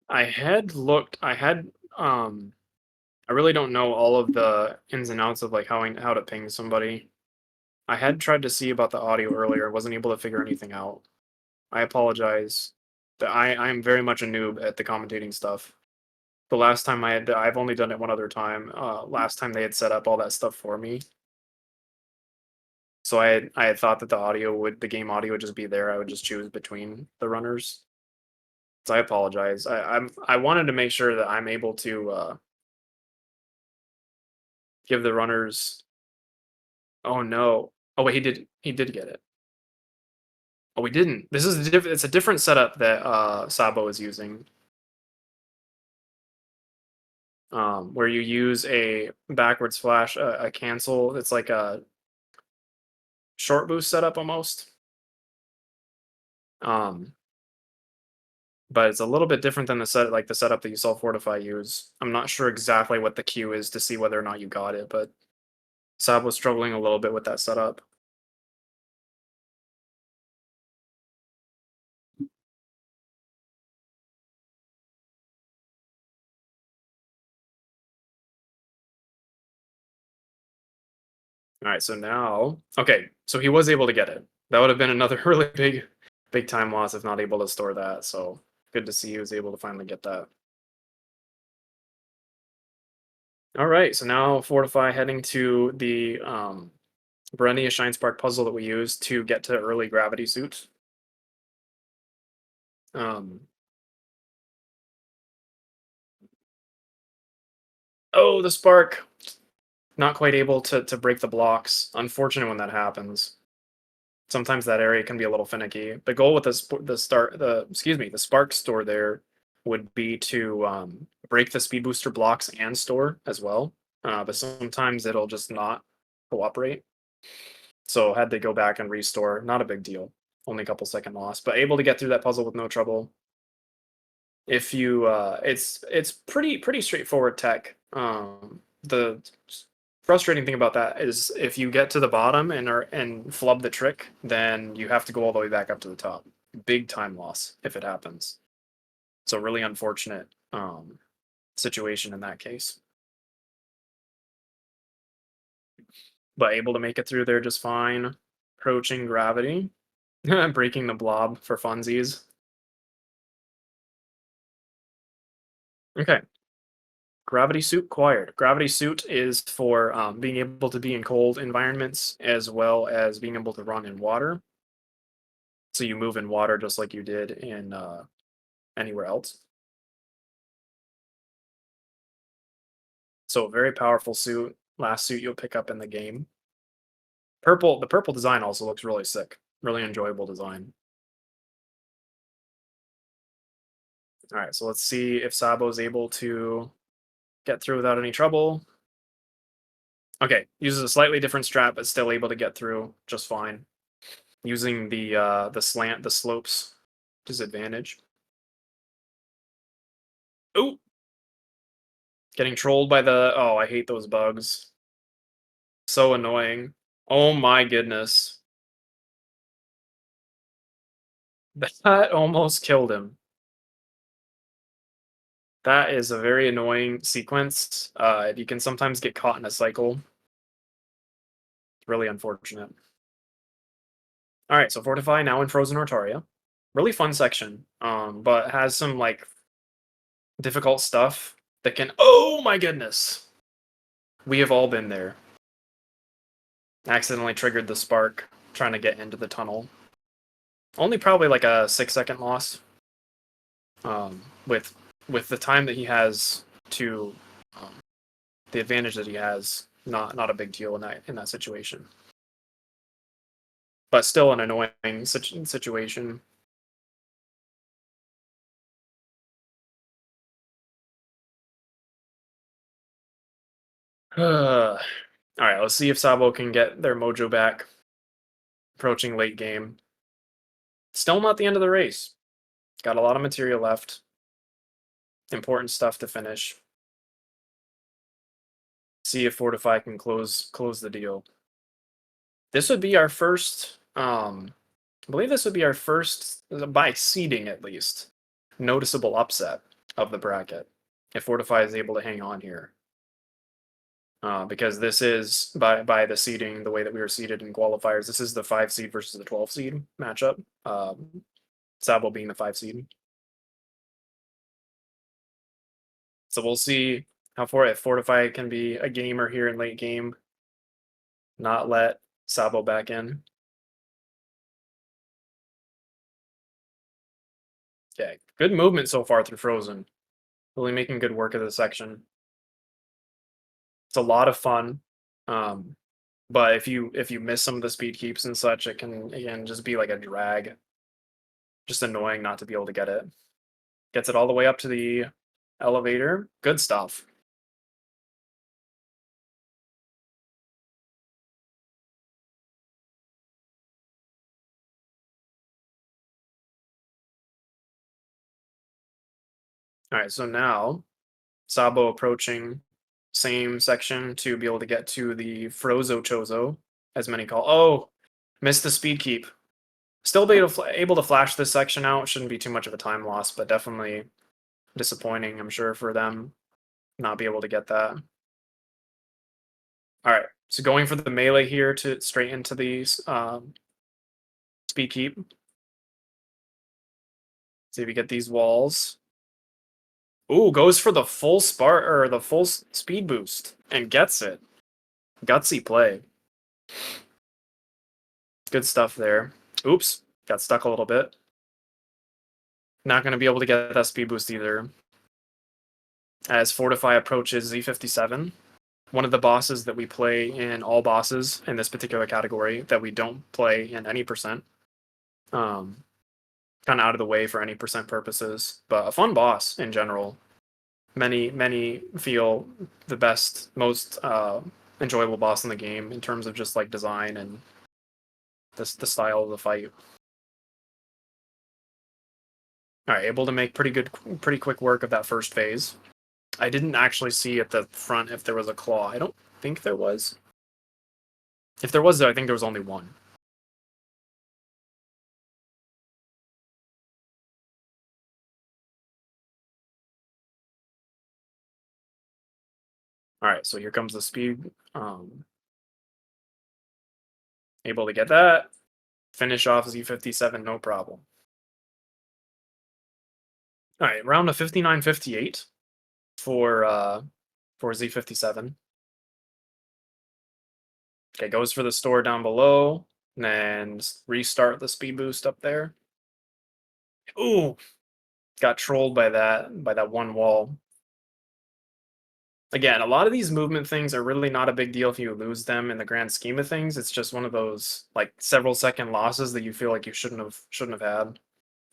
I really don't know all of the ins and outs of like how to ping somebody. I had tried to see about the audio earlier, wasn't able to figure anything out. I apologize. I am very much a noob at the commentating stuff. The last time I've only done it one other time. Last time they had set up all that stuff for me. So I had thought that the game audio would just be there. I would just choose between the runners. So I apologize. I wanted to make sure that I'm able to give the runners. Oh no! Oh wait, he did get it. Oh, we didn't. This is it's a different setup that Sabo is using. Where you use a backwards flash, a cancel. It's like a short boost setup almost. But it's a little bit different than the setup that you saw Fortify use. I'm not sure exactly what the queue is to see whether or not you got it, but Sab was struggling a little bit with that setup. All right, so now, okay, so he was able to get it. That would have been another really big time loss if not able to store that. So good to see he was able to finally get that. All right, so now Fortify heading to the Berenia Shine Spark puzzle that we used to get to early gravity suit. Um, oh, the spark! Not quite able to break the blocks. Unfortunate when that happens. Sometimes that area can be a little finicky. The goal with the spark store there would be to break the speed booster blocks and store as well. But sometimes it'll just not cooperate. So had to go back and restore. Not a big deal. Only a couple second loss, but able to get through that puzzle with no trouble. If you, it's pretty straightforward tech. The frustrating thing about that is if you get to the bottom and flub the trick, then you have to go all the way back up to the top. Big time loss if it happens. So really unfortunate situation in that case. But able to make it through there just fine. Approaching gravity. Breaking the blob for funsies. Okay. Gravity suit acquired. Gravity suit is for being able to be in cold environments as well as being able to run in water. So you move in water just like you did in anywhere else. So a very powerful suit. Last suit you'll pick up in the game. The purple design also looks really sick. Really enjoyable design. All right, so let's see if Sabo is able to get through without any trouble. Okay, uses a slightly different strat, but still able to get through just fine. Using the slopes disadvantage. Oh, getting trolled by the. Oh, I hate those bugs. So annoying. Oh my goodness. That almost killed him. That is a very annoying sequence. You can sometimes get caught in a cycle. Really unfortunate. All right, so Fortify now in Frozen Ortaria. Really fun section, but has some like difficult stuff that can. Oh my goodness, we have all been there. Accidentally triggered the spark trying to get into the tunnel. Only probably like a 6-second loss. With the time that he has to, um, the advantage that he has, not a big deal in that situation. But still an annoying situation. All right, let's see if Sabo can get their mojo back. Approaching late game. Still not the end of the race. Got a lot of material left. Important stuff to finish. See if Fortify can close the deal. This would be our first. I believe this would be our first, by seeding at least, noticeable upset of the bracket. If Fortify is able to hang on here. Because this is by the seeding, the way that we were seeded in qualifiers. This is the 5 seed versus the 12 seed matchup. Sabo being the 5 seed. So we'll see how far if Fortify can be a gamer here in late game, not let Sabo back in. Okay, good movement so far through Frozen. Really making good work of this section. It's a lot of fun. But if you miss some of the speed keeps and such, it can again just be like a drag. Just annoying not to be able to get it. Gets it all the way up to the elevator. Good stuff. All right, so now Sabo approaching same section to be able to get to the Frozo Chozo, as many call. Oh, missed the speed keep. Still be able to flash this section out. Shouldn't be too much of a time loss, but definitely disappointing, I'm sure, for them not be able to get that. All right, So going for the melee here to straight into the speed keep. See if you get these walls. Ooh, goes for the full spark or the full speed boost and gets it. Gutsy play. Good stuff there. Oops, got stuck a little bit. Not going to be able to get that speed boost either. As Fortify approaches Z57, one of the bosses that we play in all bosses in this particular category that we don't play in any percent. Kind of out of the way for any percent purposes, but a fun boss in general. Many feel the best, most enjoyable boss in the game in terms of just like design and the style of the fight. All right, able to make pretty quick work of that first phase. I didn't actually see at the front if there was a claw. I don't think there was. If there was, though, I think there was only one. All right, so here comes the speed. Able to get that. Finish off Z57, no problem. All right, round of 59-58 for Z57. Okay, goes for the store down below, and restart the speed boost up there. Ooh, got trolled by that one wall. Again, a lot of these movement things are really not a big deal if you lose them in the grand scheme of things. It's just one of those like several second losses that you feel like you shouldn't have had.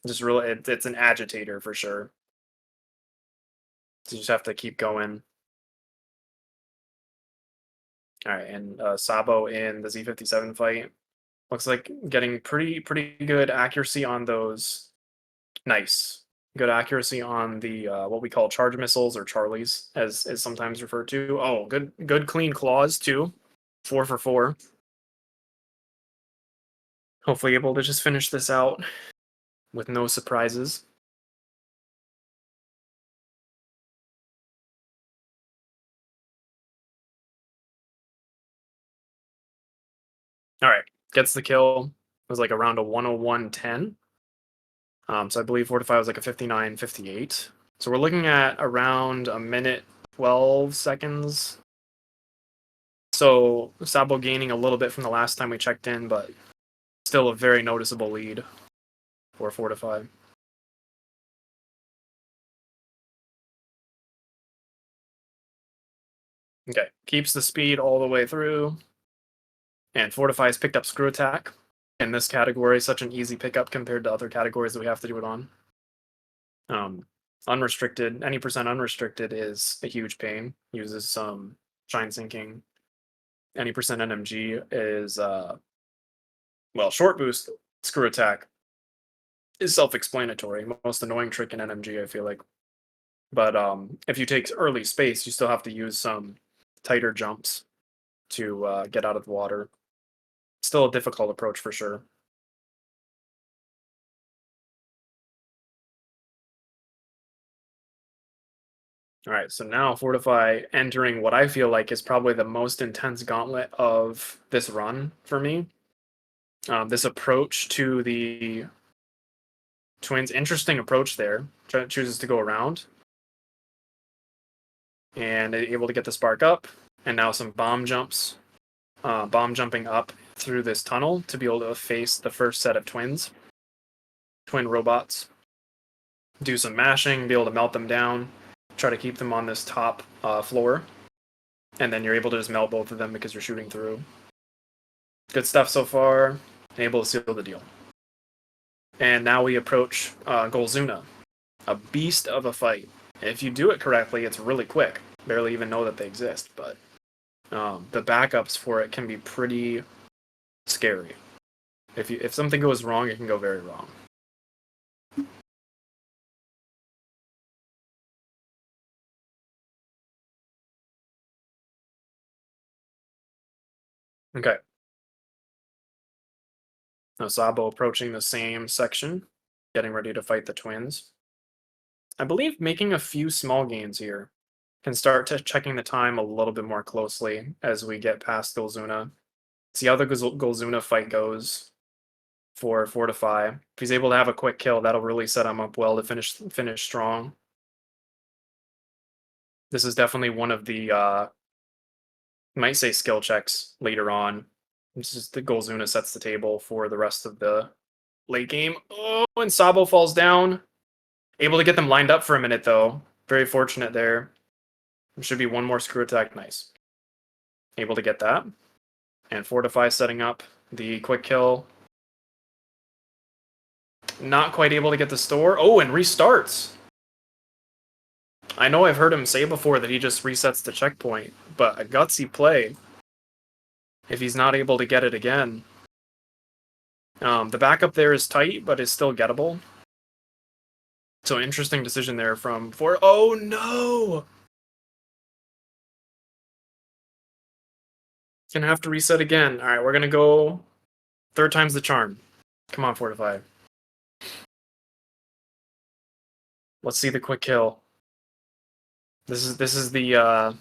Just really, it's an agitator for sure. So you just have to keep going. All right, and Sabo in the Z57 fight looks like getting pretty good accuracy on those. Nice, good accuracy on the what we call charge missiles or Charlies, as is sometimes referred to. Oh, good clean claws too. 4 for 4. Hopefully able to just finish this out with no surprises. All right, gets the kill. It was like around a 101.10. So I believe Fortify was like a 59-58. So we're looking at around a minute 12 seconds. So Sabo gaining a little bit from the last time we checked in, but still a very noticeable lead for Fortify. Okay, keeps the speed all the way through. And Fortify has picked up Screw Attack. In this category, such an easy pickup compared to other categories that we have to do it on. Unrestricted, any percent unrestricted is a huge pain. Uses some Shine Sinking. Any percent NMG is, well, Short Boost, Screw Attack is self-explanatory. Most annoying trick in NMG, I feel like. But if you take early space, you still have to use some tighter jumps to get out of the water. Still a difficult approach for sure. All right, so now Fortify entering what I feel like is probably the most intense gauntlet of this run for me. This approach to the twins, interesting approach there. Chooses to go around and able to get the spark up, and now some bomb jumps, bomb jumping up through this tunnel to be able to face the first set of twin robots. Do some mashing, be able to melt them down, try to keep them on this top floor, and then you're able to just melt both of them because you're shooting through. Good stuff so far, able to seal the deal. And now we approach Golzuna, a beast of a fight. If you do it correctly, it's really quick. Barely even know that they exist, but the backups for it can be pretty scary. If something goes wrong, it can go very wrong. Okay. Now Sabo approaching the same section, getting ready to fight the twins. I believe making a few small gains here. can start checking the time a little bit more closely as we get past Golzuna. See how the Golzuna fight goes for Fortify. If he's able to have a quick kill, that'll really set him up well to finish strong. This is definitely one of the might say skill checks later on. This is the Golzuna sets the table for the rest of the late game. Oh, and Sabo falls down. Able to get them lined up for a minute though. Very fortunate there. There should be one more screw attack. Nice. Able to get that. And Fortify setting up the quick kill. Not quite able to get the store. Oh, and restarts. I know I've heard him say before that he just resets the checkpoint, but a gutsy play if he's not able to get it again. The backup there is tight, but is still gettable. So interesting decision there from oh no! Gonna have to reset again. Alright, we're gonna go third time's the charm. Come on, Fortify. Let's see the quick kill. This is the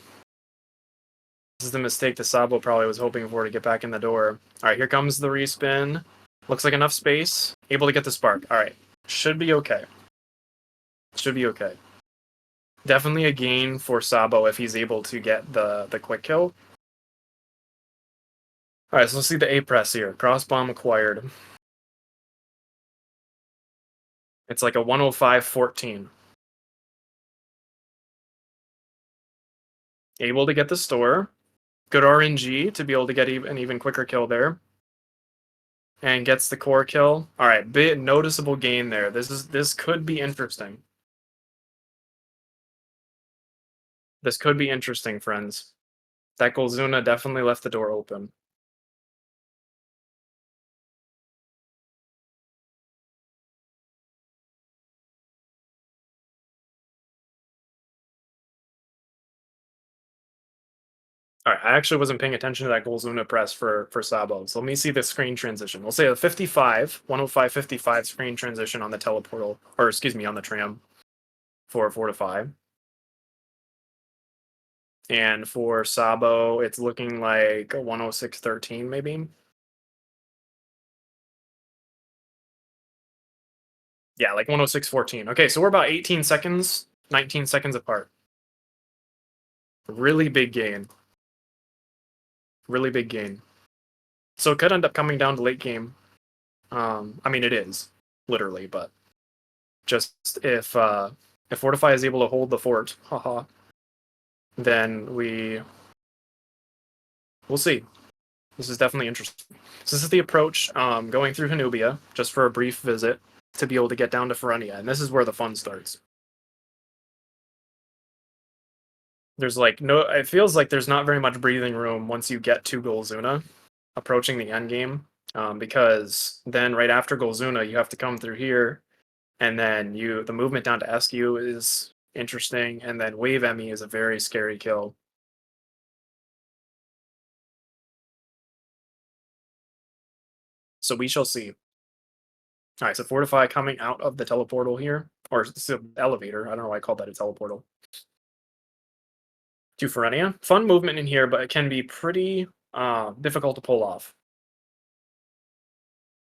mistake that Sabo probably was hoping for to get back in the door. Alright, here comes the respin. Looks like enough space. Able to get the spark. Alright. Should be okay. Should be okay. Definitely a gain for Sabo if he's able to get the quick kill. Alright, so let's see the A press here. Cross bomb acquired. It's like a 105-14. Able to get the store. Good RNG to be able to get an even quicker kill there. And gets the core kill. Alright, bit noticeable gain there. This could be interesting. This could be interesting, friends. That Golzuna definitely left the door open. Alright, I actually wasn't paying attention to that Golzuna press for Sabo. So let me see the screen transition. We'll say a 105-55 screen transition on the teleportal, or excuse me, on the tram for Fortify. And for Sabo, it's looking like a 106-13 maybe. Yeah, like 106-14. Okay, so we're about 18 seconds, 19 seconds apart. Really big gain. Really big gain. So it could end up coming down to late game. I mean, it is, literally, but just if Fortify is able to hold the fort, haha, then we'll see. This is definitely interesting. So this is the approach, going through Hanubia, just for a brief visit, to be able to get down to Ferenia, and this is where the fun starts. There's like it feels like there's not very much breathing room once you get to Golzuna, approaching the end game, because then right after Golzuna, you have to come through here, and then the movement down to SQ is interesting, and then Wave Emmy is a very scary kill. So we shall see. All right, so Fortify coming out of the teleportal here, or the elevator. I don't know why I called that a teleportal. To Ferenia. Fun movement in here, but it can be pretty difficult to pull off.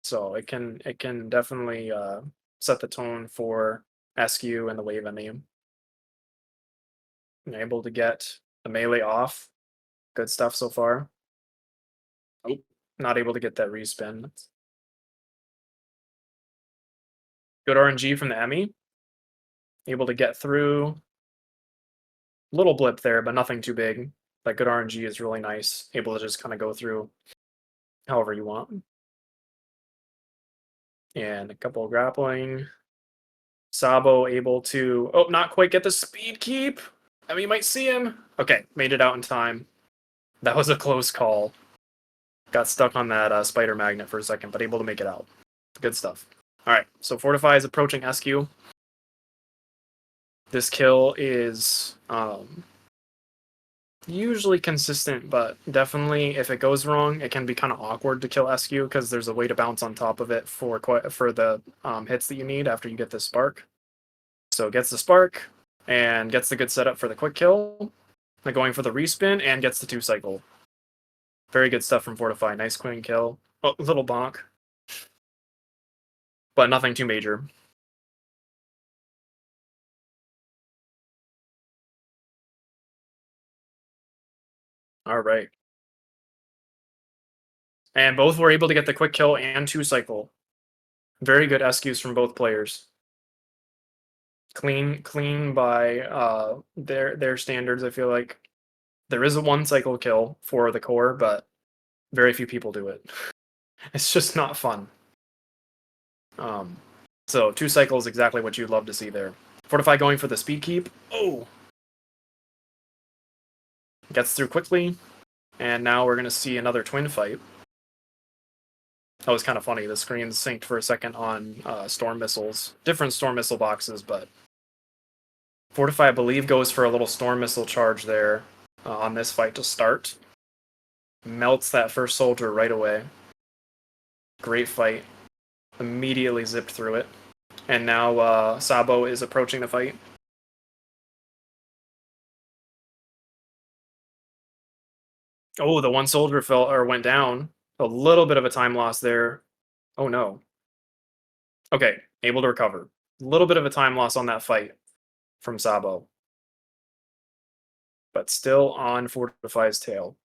So it can definitely set the tone for SQ and the Wave Emmy. Able to get the melee off. Good stuff so far. Oh, not able to get that respin. Good RNG from the Emmy. Able to get through. Little blip there, but nothing too big. Like good RNG is really nice. Able to just kind of go through however you want. And a couple of grappling. Sabo able to, oh, not quite get the speed keep. I mean, you might see him. Okay, made it out in time. That was a close call. Got stuck on that spider magnet for a second, but able to make it out. Good stuff. All right, so Fortify is approaching SQ. This kill is usually consistent, but definitely if it goes wrong, it can be kind of awkward to kill SQ because there's a way to bounce on top of it for the hits that you need after you get the spark. So it gets the spark, and gets the good setup for the quick kill. Going for the respin and gets the 2-cycle. Very good stuff from Fortify. Nice clean kill. Oh, little bonk. But nothing too major. All right. And both were able to get the quick kill and 2-cycle. Very good SQs from both players. Clean by their standards, I feel like. There is a 1-cycle kill for the core, but very few people do it. It's just not fun. So 2 cycles, exactly what you'd love to see there. Fortify going for the speed keep. Oh! Gets through quickly. And now we're going to see another twin fight. That was kind of funny. The screen synced for a second on storm missiles. Different storm missile boxes, but Fortify, I believe, goes for a little storm missile charge there on this fight to start. Melts that first soldier right away. Great fight. Immediately zipped through it. And now Sabo is approaching the fight. Oh, the one soldier fell or went down. A little bit of a time loss there. Oh no. Okay, able to recover. A little bit of a time loss on that fight from Sabo. But still on Fortify's tail.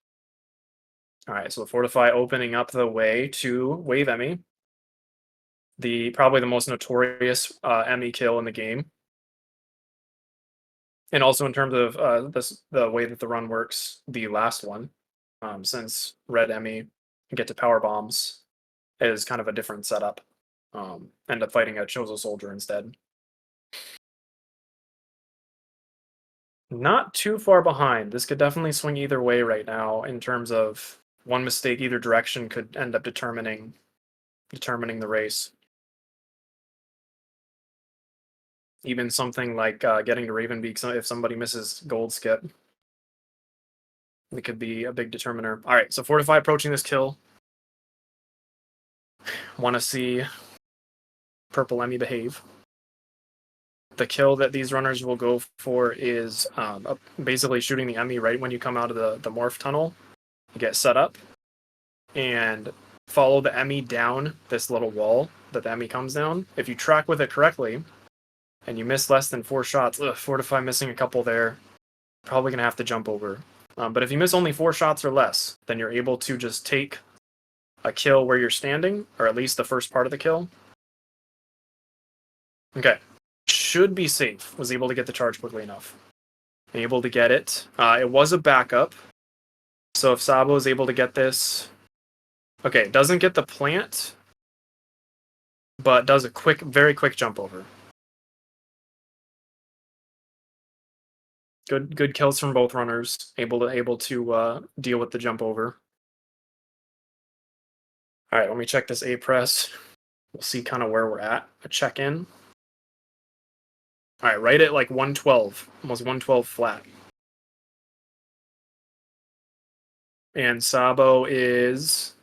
Alright, so Fortify opening up the way to Wave Emmy. Probably the most notorious Emmy kill in the game. And also in terms of the way that the run works, the last one, since Red Emmy get to power bombs, is kind of a different setup. End up fighting a Chozo soldier instead. Not too far behind. This could definitely swing either way right now in terms of one mistake either direction could end up determining the race. Even something like getting to Ravenbeak, if somebody misses gold skip, it could be a big determiner. All right, so Fortify approaching this kill. Want to see Purple Emmy behave. The kill that these runners will go for is basically shooting the Emmy right when you come out of the morph tunnel. You get set up and follow the Emmy down this little wall that the Emmy comes down. If you track with it correctly and you miss less than 4 shots, Fortify missing a couple there, probably going to have to jump over. But if you miss only 4 shots or less, then you're able to just take a kill where you're standing, or at least the first part of the kill. Okay. Should be safe. Was able to get the charge quickly enough. Able to get it. It was a backup. So if Sabo is able to get this... Okay, doesn't get the plant, but does a very quick jump over. Good kills from both runners. Able to deal with the jump over. All right, let me check this A press. We'll see kind of where we're at. A check in. All right, right at like 112, almost 112 flat. And Sabo is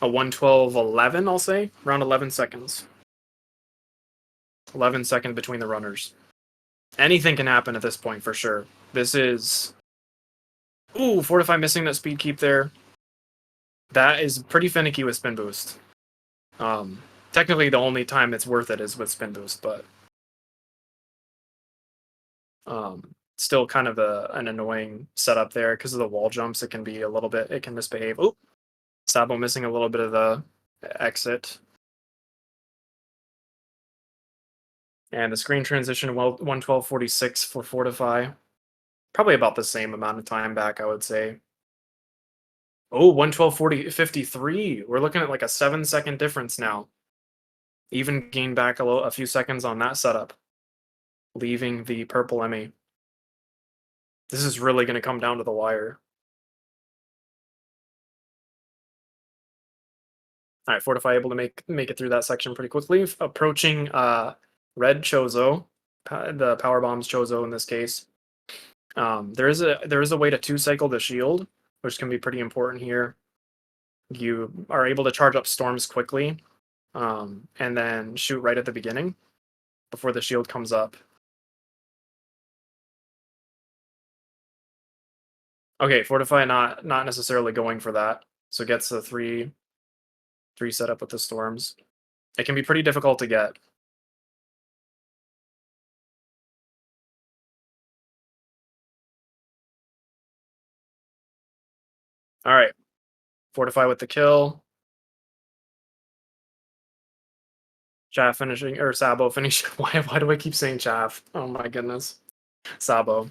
a 112.11, I'll say, around 11 seconds. 11 seconds between the runners. Anything can happen at this point for sure. This is... Ooh, Fortify missing that speed keep there. That is pretty finicky with spin boost. Technically, the only time it's worth it is with spin boost, but still kind of an annoying setup there because of the wall jumps. It can be a little bit, it can misbehave. Oop, Sabo missing a little bit of the exit. And the screen transition, 112.46 for Fortify. Probably about the same amount of time back, I would say. Oh, 112.53. We're looking at like a 7-second difference now. Even gained back a few seconds on that setup, leaving the Purple Emmy. This is really going to come down to the wire. All right, Fortify able to make it through that section pretty quickly. Approaching Red Chozo, the Power Bombs Chozo in this case. There is a way to 2-cycle the shield, which can be pretty important here. You are able to charge up storms quickly, and then shoot right at the beginning before the shield comes up. Okay, Fortify not necessarily going for that. So gets the three set up with the storms. It can be pretty difficult to get. All right, Fortify with the kill. Chaff finishing, or Sabo finishing. Why do I keep saying Chaff? Oh my goodness. Sabo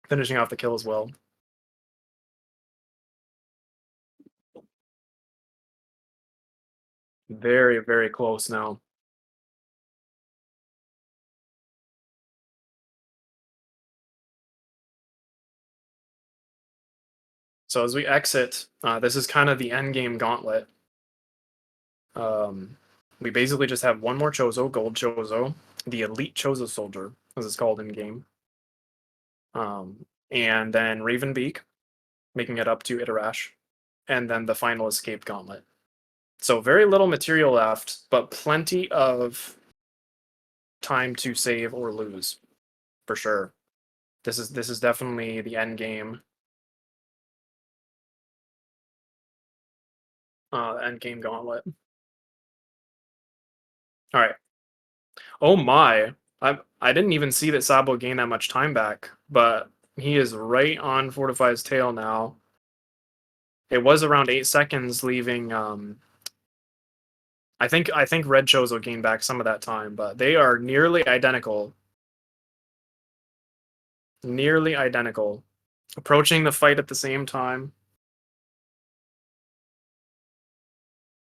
finishing off the kill as well. Very, very close now. So as we exit, this is kind of the end game gauntlet. We basically just have one more Chozo, Gold Chozo, the Elite Chozo Soldier, as it's called in game. And then Ravenbeak, making it up to Itarash, and then the final Escape Gauntlet. So very little material left, but plenty of time to save or lose, for sure. This is definitely the end game. End game gauntlet. All right. Oh my! I didn't even see that Sabo gained that much time back, but he is right on Fortify's tail now. It was around 8 seconds, leaving. I think Red Chozo gained back some of that time, but they are nearly identical. Nearly identical. Approaching the fight at the same time.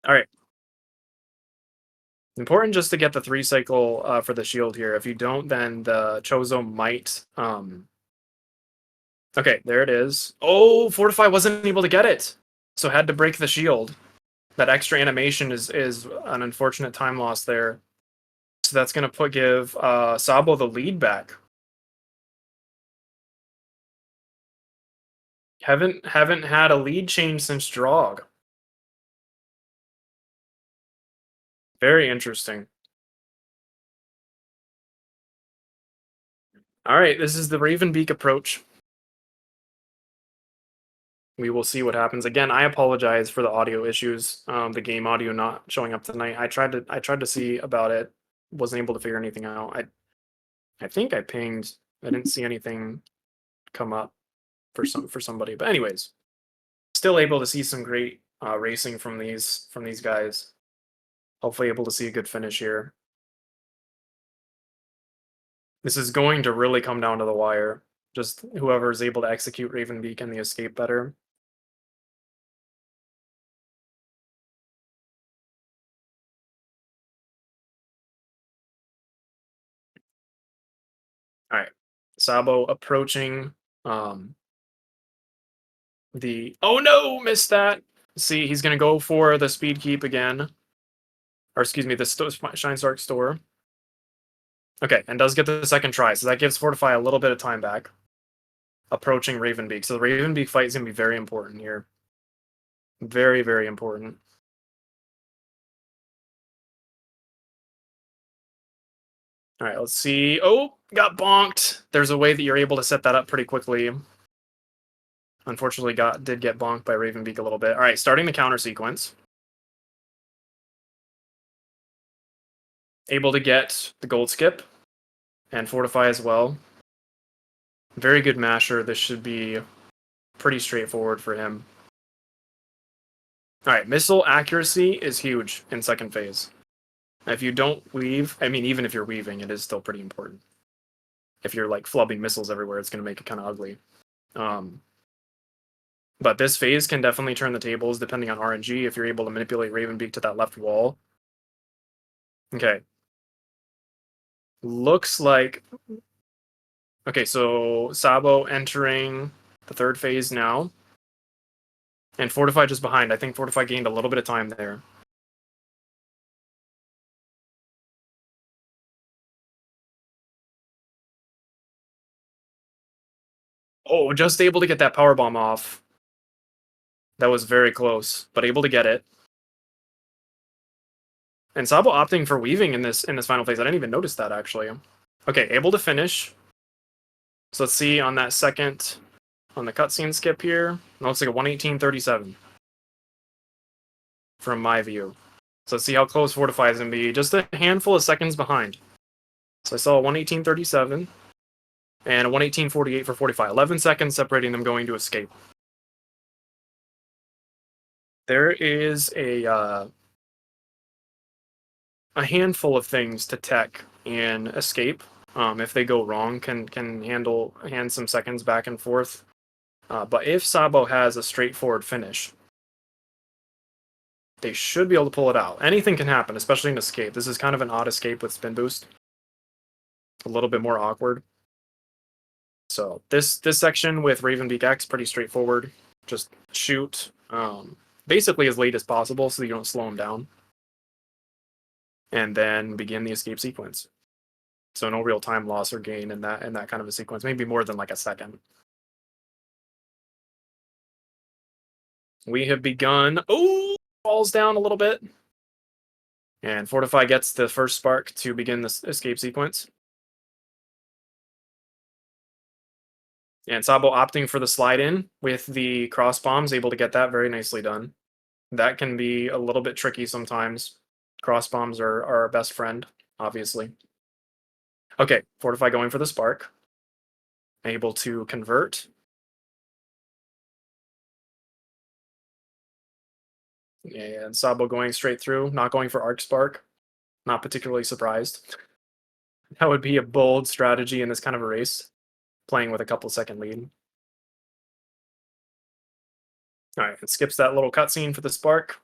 All right. Important just to get the 3 cycle for the shield here. If you don't, then the Chozo might. Okay, there it is. Oh, Fortify wasn't able to get it, so had to break the shield. That extra animation is an unfortunate time loss there. So that's gonna give Sabo the lead back. Haven't had a lead change since Drog. Very interesting. All right, this is the Ravenbeak approach. We will see what happens. Again, I apologize for the audio issues. The game audio not showing up tonight. I tried to see about it. Wasn't able to figure anything out. I think I pinged. I didn't see anything come up for somebody. But anyways, still able to see some great racing from these guys. Hopefully able to see a good finish here. This is going to really come down to the wire. Just whoever is able to execute Ravenbeak and the escape better. All right, Sabo approaching the. Oh no, missed that. See, he's gonna go for the speed keep again, or excuse me, the Shine Stark store. Okay, and does get the second try, so that gives Fortify a little bit of time back. Approaching Ravenbeak, so the Ravenbeak fight is gonna be very important here. Very, very important. All right, let's see. Oh, got bonked. There's a way that you're able to set that up pretty quickly. Unfortunately, did get bonked by Ravenbeak a little bit. All right, starting the counter sequence. Able to get the gold skip and Fortify as well. Very good masher. This should be pretty straightforward for him. All right, missile accuracy is huge in second phase. If you don't weave, I mean, even if you're weaving, it is still pretty important. If you're like flubbing missiles everywhere, it's going to make it kind of ugly. But this phase can definitely turn the tables depending on RNG if you're able to manipulate Ravenbeak to that left wall. Okay. Looks like... Okay, so Sabo entering the third phase now. And Fortify just behind. I think Fortify gained a little bit of time there. Oh, just able to get that power bomb off. That was very close, but able to get it. And Sabo opting for weaving in this final phase. I didn't even notice that actually. Okay, able to finish. So let's see on that second, on the cutscene skip here. It looks like a 118.37 from my view. So let's see how close Fortify is going to be. Just a handful of seconds behind. So I saw a 118.37 and a 118.48 for Fortify. 11 seconds separating them going to escape. There is a handful of things to tech in escape. If they go wrong, can hand some seconds back and forth. But if Sabo has a straightforward finish, they should be able to pull it out. Anything can happen, especially in escape. This is kind of an odd escape with spin boost. A little bit more awkward. So this section with Ravenbeak X, pretty straightforward. Just shoot basically as late as possible so you don't slow him down. And then begin the escape sequence. So no real time loss or gain in that kind of a sequence. Maybe more than like a second. We have begun. Oh, falls down a little bit. And Fortify gets the first spark to begin this escape sequence. And Sabo opting for the slide in with the cross bombs, able to get that very nicely done. That can be a little bit tricky sometimes. Cross bombs are our best friend, obviously. Okay, Fortify going for the spark. Able to convert. And Sabo going straight through, not going for Arc Spark. Not particularly surprised. That would be a bold strategy in this kind of a race, playing with a couple second lead. All right, it skips that little cutscene for the spark.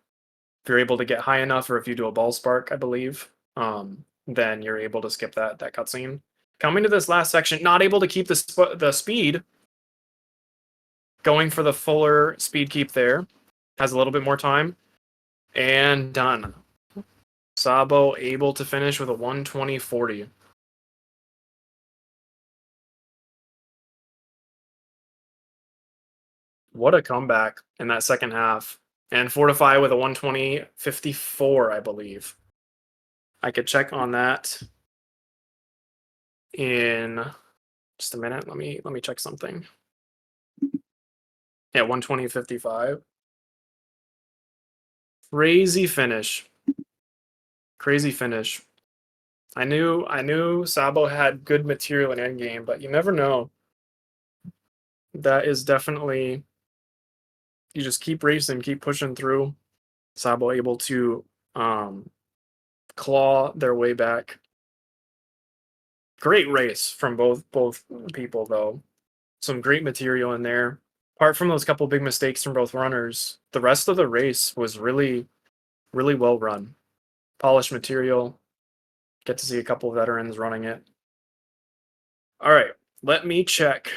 If you're able to get high enough, or if you do a ball spark, I believe, then you're able to skip that cutscene. Coming to this last section, not able to keep the speed. Going for the fuller speed keep there. Has a little bit more time. And done. Sabo able to finish with a 120.40. What a comeback in that second half. And Fortify with a 120.54, I believe. I could check on that in just a minute. Let me check something. Yeah, 120.55. Crazy finish. Crazy finish. I knew Sabo had good material in endgame, but you never know. That is definitely, you just keep racing, keep pushing through. Sabo able to claw their way back. Great race from both people though. Some great material in there. Apart from those couple big mistakes from both runners, the rest of the race was really well run. Polished material. Get to see a couple of veterans running it. All right, let me check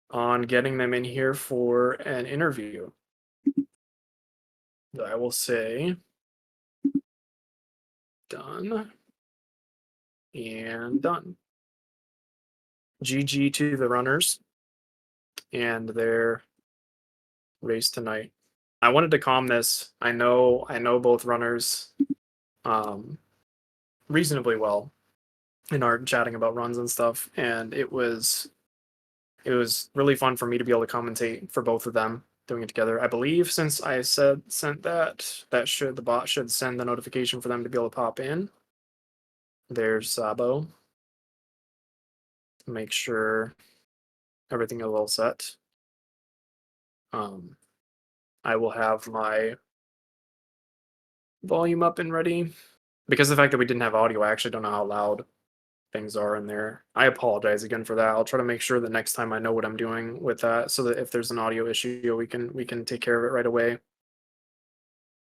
on getting them in here for an interview. I will say done and done. GG to the runners and their race tonight. I wanted to calm this. I know both runners reasonably well in our chatting about runs and stuff, and it was really fun for me to be able to commentate for both of them doing it together. I believe since I sent that the bot should send the notification for them to be able to pop in. There's Sabo. Make sure everything is all set. I will have my volume up and ready. Because of the fact that we didn't have audio, I actually don't know how loud things are in there. I apologize again for that. I'll try to make sure that next time I know what I'm doing with that, so that if there's an audio issue, we can take care of it right away.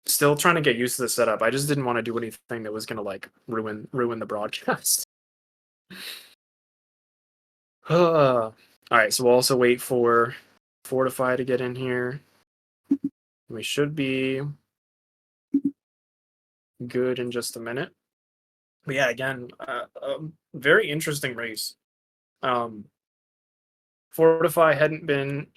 Still trying to get used to the setup. I just didn't want to do anything that was gonna like ruin the broadcast. All right, so we'll also wait for Fortify to get in here. We should be good in just a minute. But yeah, again, very interesting race. Fortify hadn't been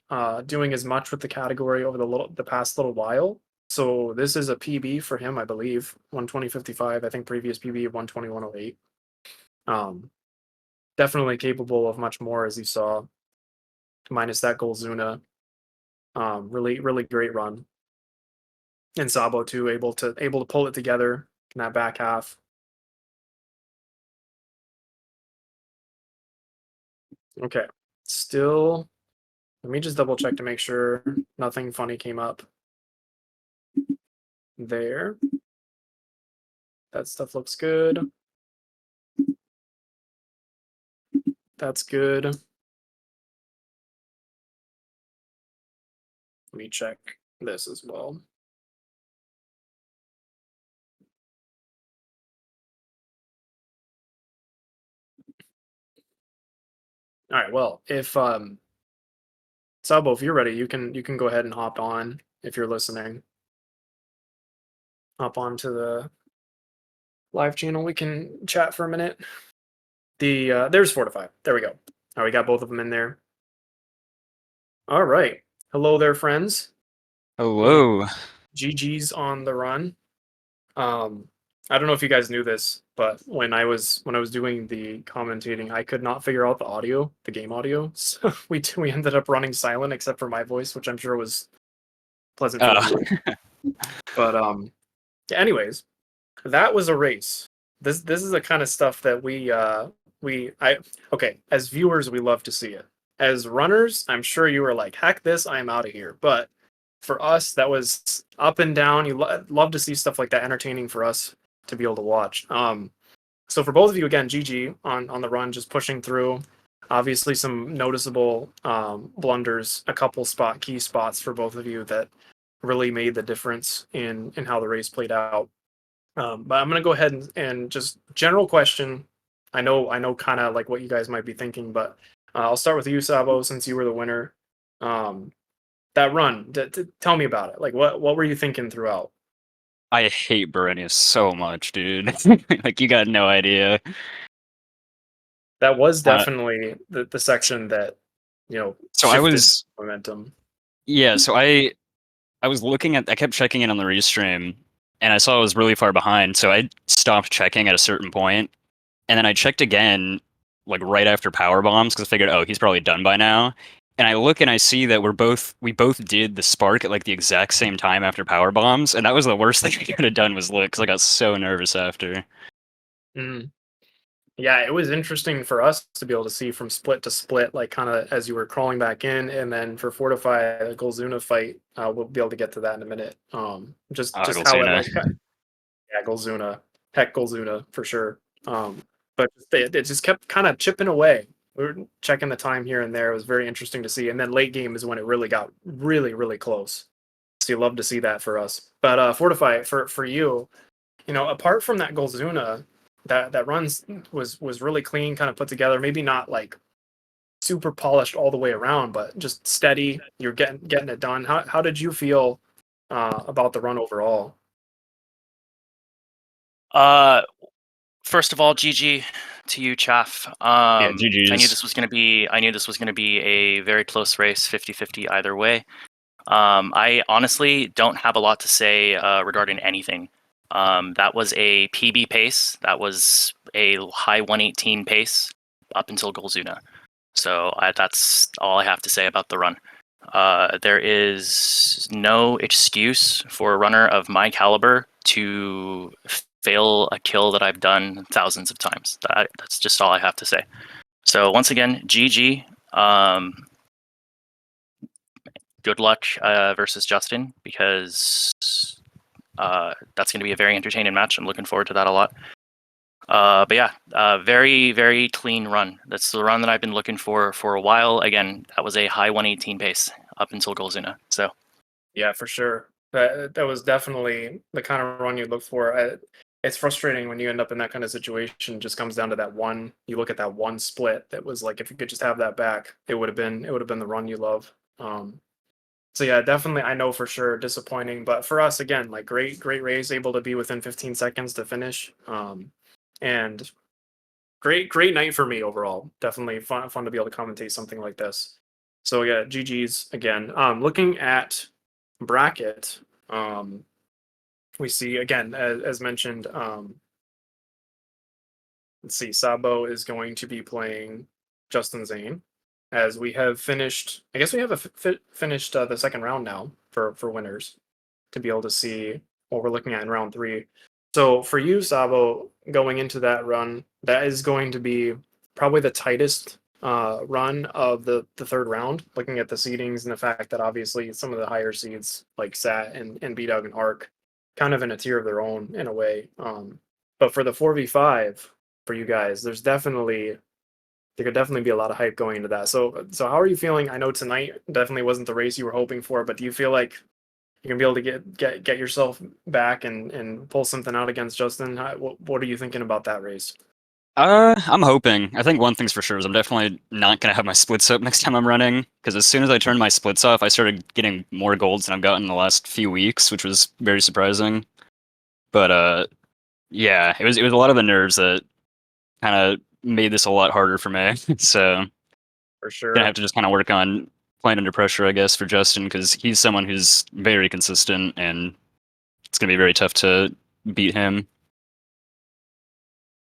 doing as much with the category over the past little while. So this is a PB for him, I believe, 120.55. I think previous PB of 121.08. Definitely capable of much more, as you saw, minus that Golzuna. Really, really great run. And Sabo too, able to pull it together in that back half. Okay, still. Let me just double check to make sure nothing funny came up there. That stuff looks good. That's good. Let me check this as well. All right. Well, if Sabo, if you're ready, you can go ahead and hop on if you're listening. Hop on to the live channel. We can chat for a minute. There's Fortify. There we go. All right, we got both of them in there. All right. Hello there, friends. And Hello. GG's on the run. I don't know if you guys knew this, but when I was doing the commentating, I could not figure out the audio, the game audio. So we ended up running silent except for my voice, which I'm sure was pleasant for the Uh, viewers. But yeah, anyways, that was a race. This is the kind of stuff that okay, as viewers we love to see it. As runners, I'm sure you were like, heck this, I'm out of here. But for us, that was up and down. You love to see stuff like that, entertaining for us to be able to watch. So for both of you, again, GG on the run, just pushing through. Obviously, some noticeable blunders, a couple key spots for both of you that really made the difference in how the race played out. But I'm gonna go ahead and just general question. I know kind of like what you guys might be thinking, but I'll start with you, Sabo, since you were the winner. Um, that run, tell me about it. Like, what were you thinking throughout? I hate Berenius so much, dude. Like, you got no idea. That was Uh, definitely the section that so I shifted was, momentum. yeah, so I was looking at, I kept checking in on the restream, and I saw I was really far behind, so I stopped checking at a certain point, and then I checked again, like right after power bombs, because I figured, oh, he's probably done by now. And I look and I see that we both did the spark at like the exact same time after power bombs, and that was the worst thing I could have done was look, because I got so nervous after. Mm. Yeah, it was interesting for us to be able to see from split to split, like kind of as you were crawling back in, and then for Fortify the Golzuna fight, we'll be able to get to that in a minute. Just how it Gulzina. like, yeah, Golzuna, heck, Golzuna for sure. But it just kept kind of chipping away. We were checking the time here and there. It was very interesting to see, and then late game is when it really got really close. So you love to see that for us. But Fortify for you, apart from that Golzuna, that runs was really clean, kind of put together. Maybe not like super polished all the way around, but just steady. You're getting it done. How did you feel about the run overall? Uh, First of all, GG to you, Chaff. Yeah, I knew GG's. this was gonna be a very close race, 50-50 either way. I honestly don't have a lot to say regarding anything. That was a PB pace. That was a high 118 pace up until Golzuna. So that's all I have to say about the run. There is no excuse for a runner of my caliber to fail a kill that I've done thousands of times. That's just all I have to say. So once again, GG. Good luck versus Justin, because that's going to be a very entertaining match. I'm looking forward to that a lot. But yeah, very, very clean run. That's the run that I've been looking for a while. Again, that was a high 118 pace up until Golzuna. So Yeah, for sure. That was definitely the kind of run you look for. It's frustrating when you end up in that kind of situation. It just comes down to that one. You look at that one split that was like, if you could just have that back, it would have been the run you love. So yeah, definitely, I know for sure disappointing. But for us, again, like great race, able to be within 15 seconds to finish. And great night for me overall. Definitely fun to be able to commentate something like this. So yeah, GG's again. Looking at bracket, We see again, as mentioned. Let's see, Sabo is going to be playing Justin Zane, as we have finished. I guess we have finished the second round now for winners to be able to see what we're looking at in round 3. So for you, Sabo, going into that run, that is going to be probably the tightest run of the third round, looking at the seedings and the fact that obviously some of the higher seeds like Sat and B-Dog and Arc kind of in a tier of their own in a way. But for the 4v5 for you guys, there could definitely be a lot of hype going into that. So how are you feeling? I know tonight definitely wasn't the race you were hoping for, but do you feel like you're gonna be able to get yourself back and pull something out against Justin? What are you thinking about that race? I'm hoping. I think one thing's for sure is I'm definitely not gonna have my splits up next time I'm running, because as soon as I turned my splits off, I started getting more golds than I've gotten in the last few weeks, which was very surprising. But yeah, it was a lot of the nerves that kind of made this a lot harder for me. So For sure. gonna have to just kind of work on playing under pressure, I guess, for Justin, because he's someone who's very consistent, and it's gonna be very tough to beat him.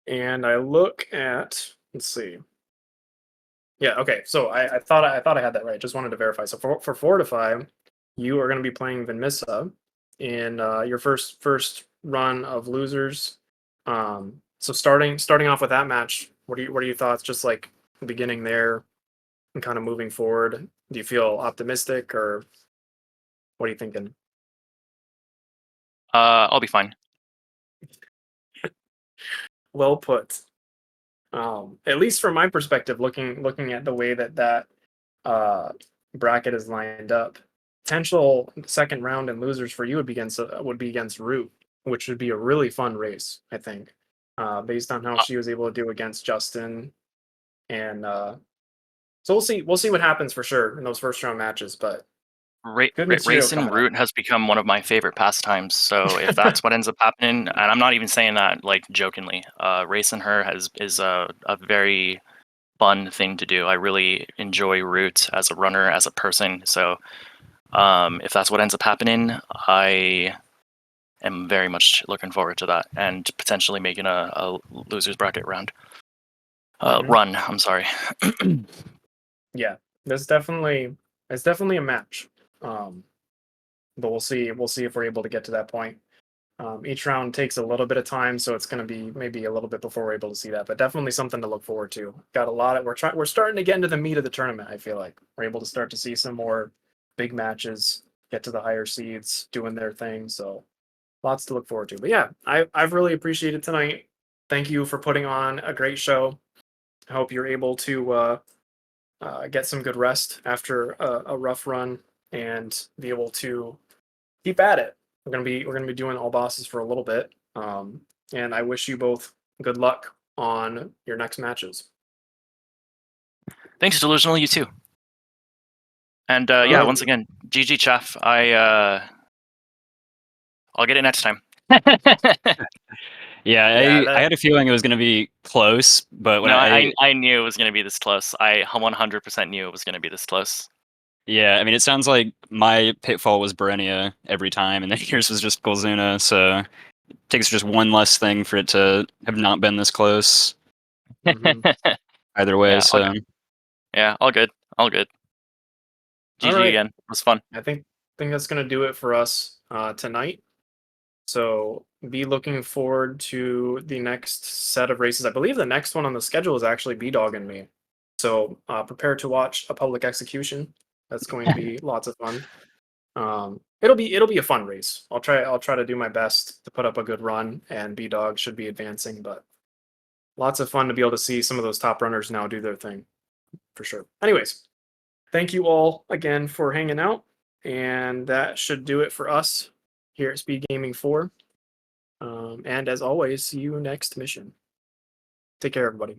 And I look at, let's see. Yeah, okay. So I thought I had that right. Just wanted to verify. So for Fortify, you are going to be playing Vinmissa in your first run of losers. So starting off with that match, what are your thoughts? Just like beginning there and kind of moving forward. Do you feel optimistic, or what are you thinking? I'll be fine. Well put. At least from my perspective, looking at the way that uh, bracket is lined up, potential second round and losers for you would be against Root, which would be a really fun race, I think, based on how she was able to do against Justin, and so we'll see what happens for sure in those first round matches. But good material Racing coming up. Root has become one of my favorite pastimes. So if that's what ends up happening, and I'm not even saying that like jokingly, racing her is a very fun thing to do. I really enjoy Root as a runner, as a person. So if that's what ends up happening, I am very much looking forward to that, and potentially making a losers bracket round. Run. I'm sorry. Yeah, it's definitely a match. But we'll see if we're able to get to that point. Each round takes a little bit of time, so it's going to be maybe a little bit before we're able to see that, but definitely something to look forward to. Got a lot of we're starting to get into the meat of the tournament. I feel like we're able to start to see some more big matches, get to the higher seeds doing their thing. So lots to look forward to. But yeah, I've really appreciated tonight. Thank you for putting on a great show. I hope you're able to get some good rest after a rough run and be able to keep at it. We're gonna be doing all bosses for a little bit, and I wish you both good luck on your next matches. Thanks, Delusional. You too. And yeah, once again, GG Chef. I'll get it next time. Yeah, I had a feeling it was going to be close, but when I knew it was going to be this close. I 100% knew it was going to be this close. Yeah, I mean, it sounds like my pitfall was Berenia every time, and then yours was just Golzuna, so it takes just one less thing for it to have not been this close. Either way, Yeah, so. Yeah, all good. All good. GG again. It was fun. I think that's gonna do it for us tonight. So be looking forward to the next set of races. I believe the next one on the schedule is actually B-Dog and me. So prepare to watch a public execution. That's going to be lots of fun. It'll be a fun race. I'll try to do my best to put up a good run, and B-Dog should be advancing, but lots of fun to be able to see some of those top runners now do their thing, for sure. Anyways, thank you all again for hanging out, and that should do it for us here at Speedgaming 4. And as always, see you next mission. Take care, everybody.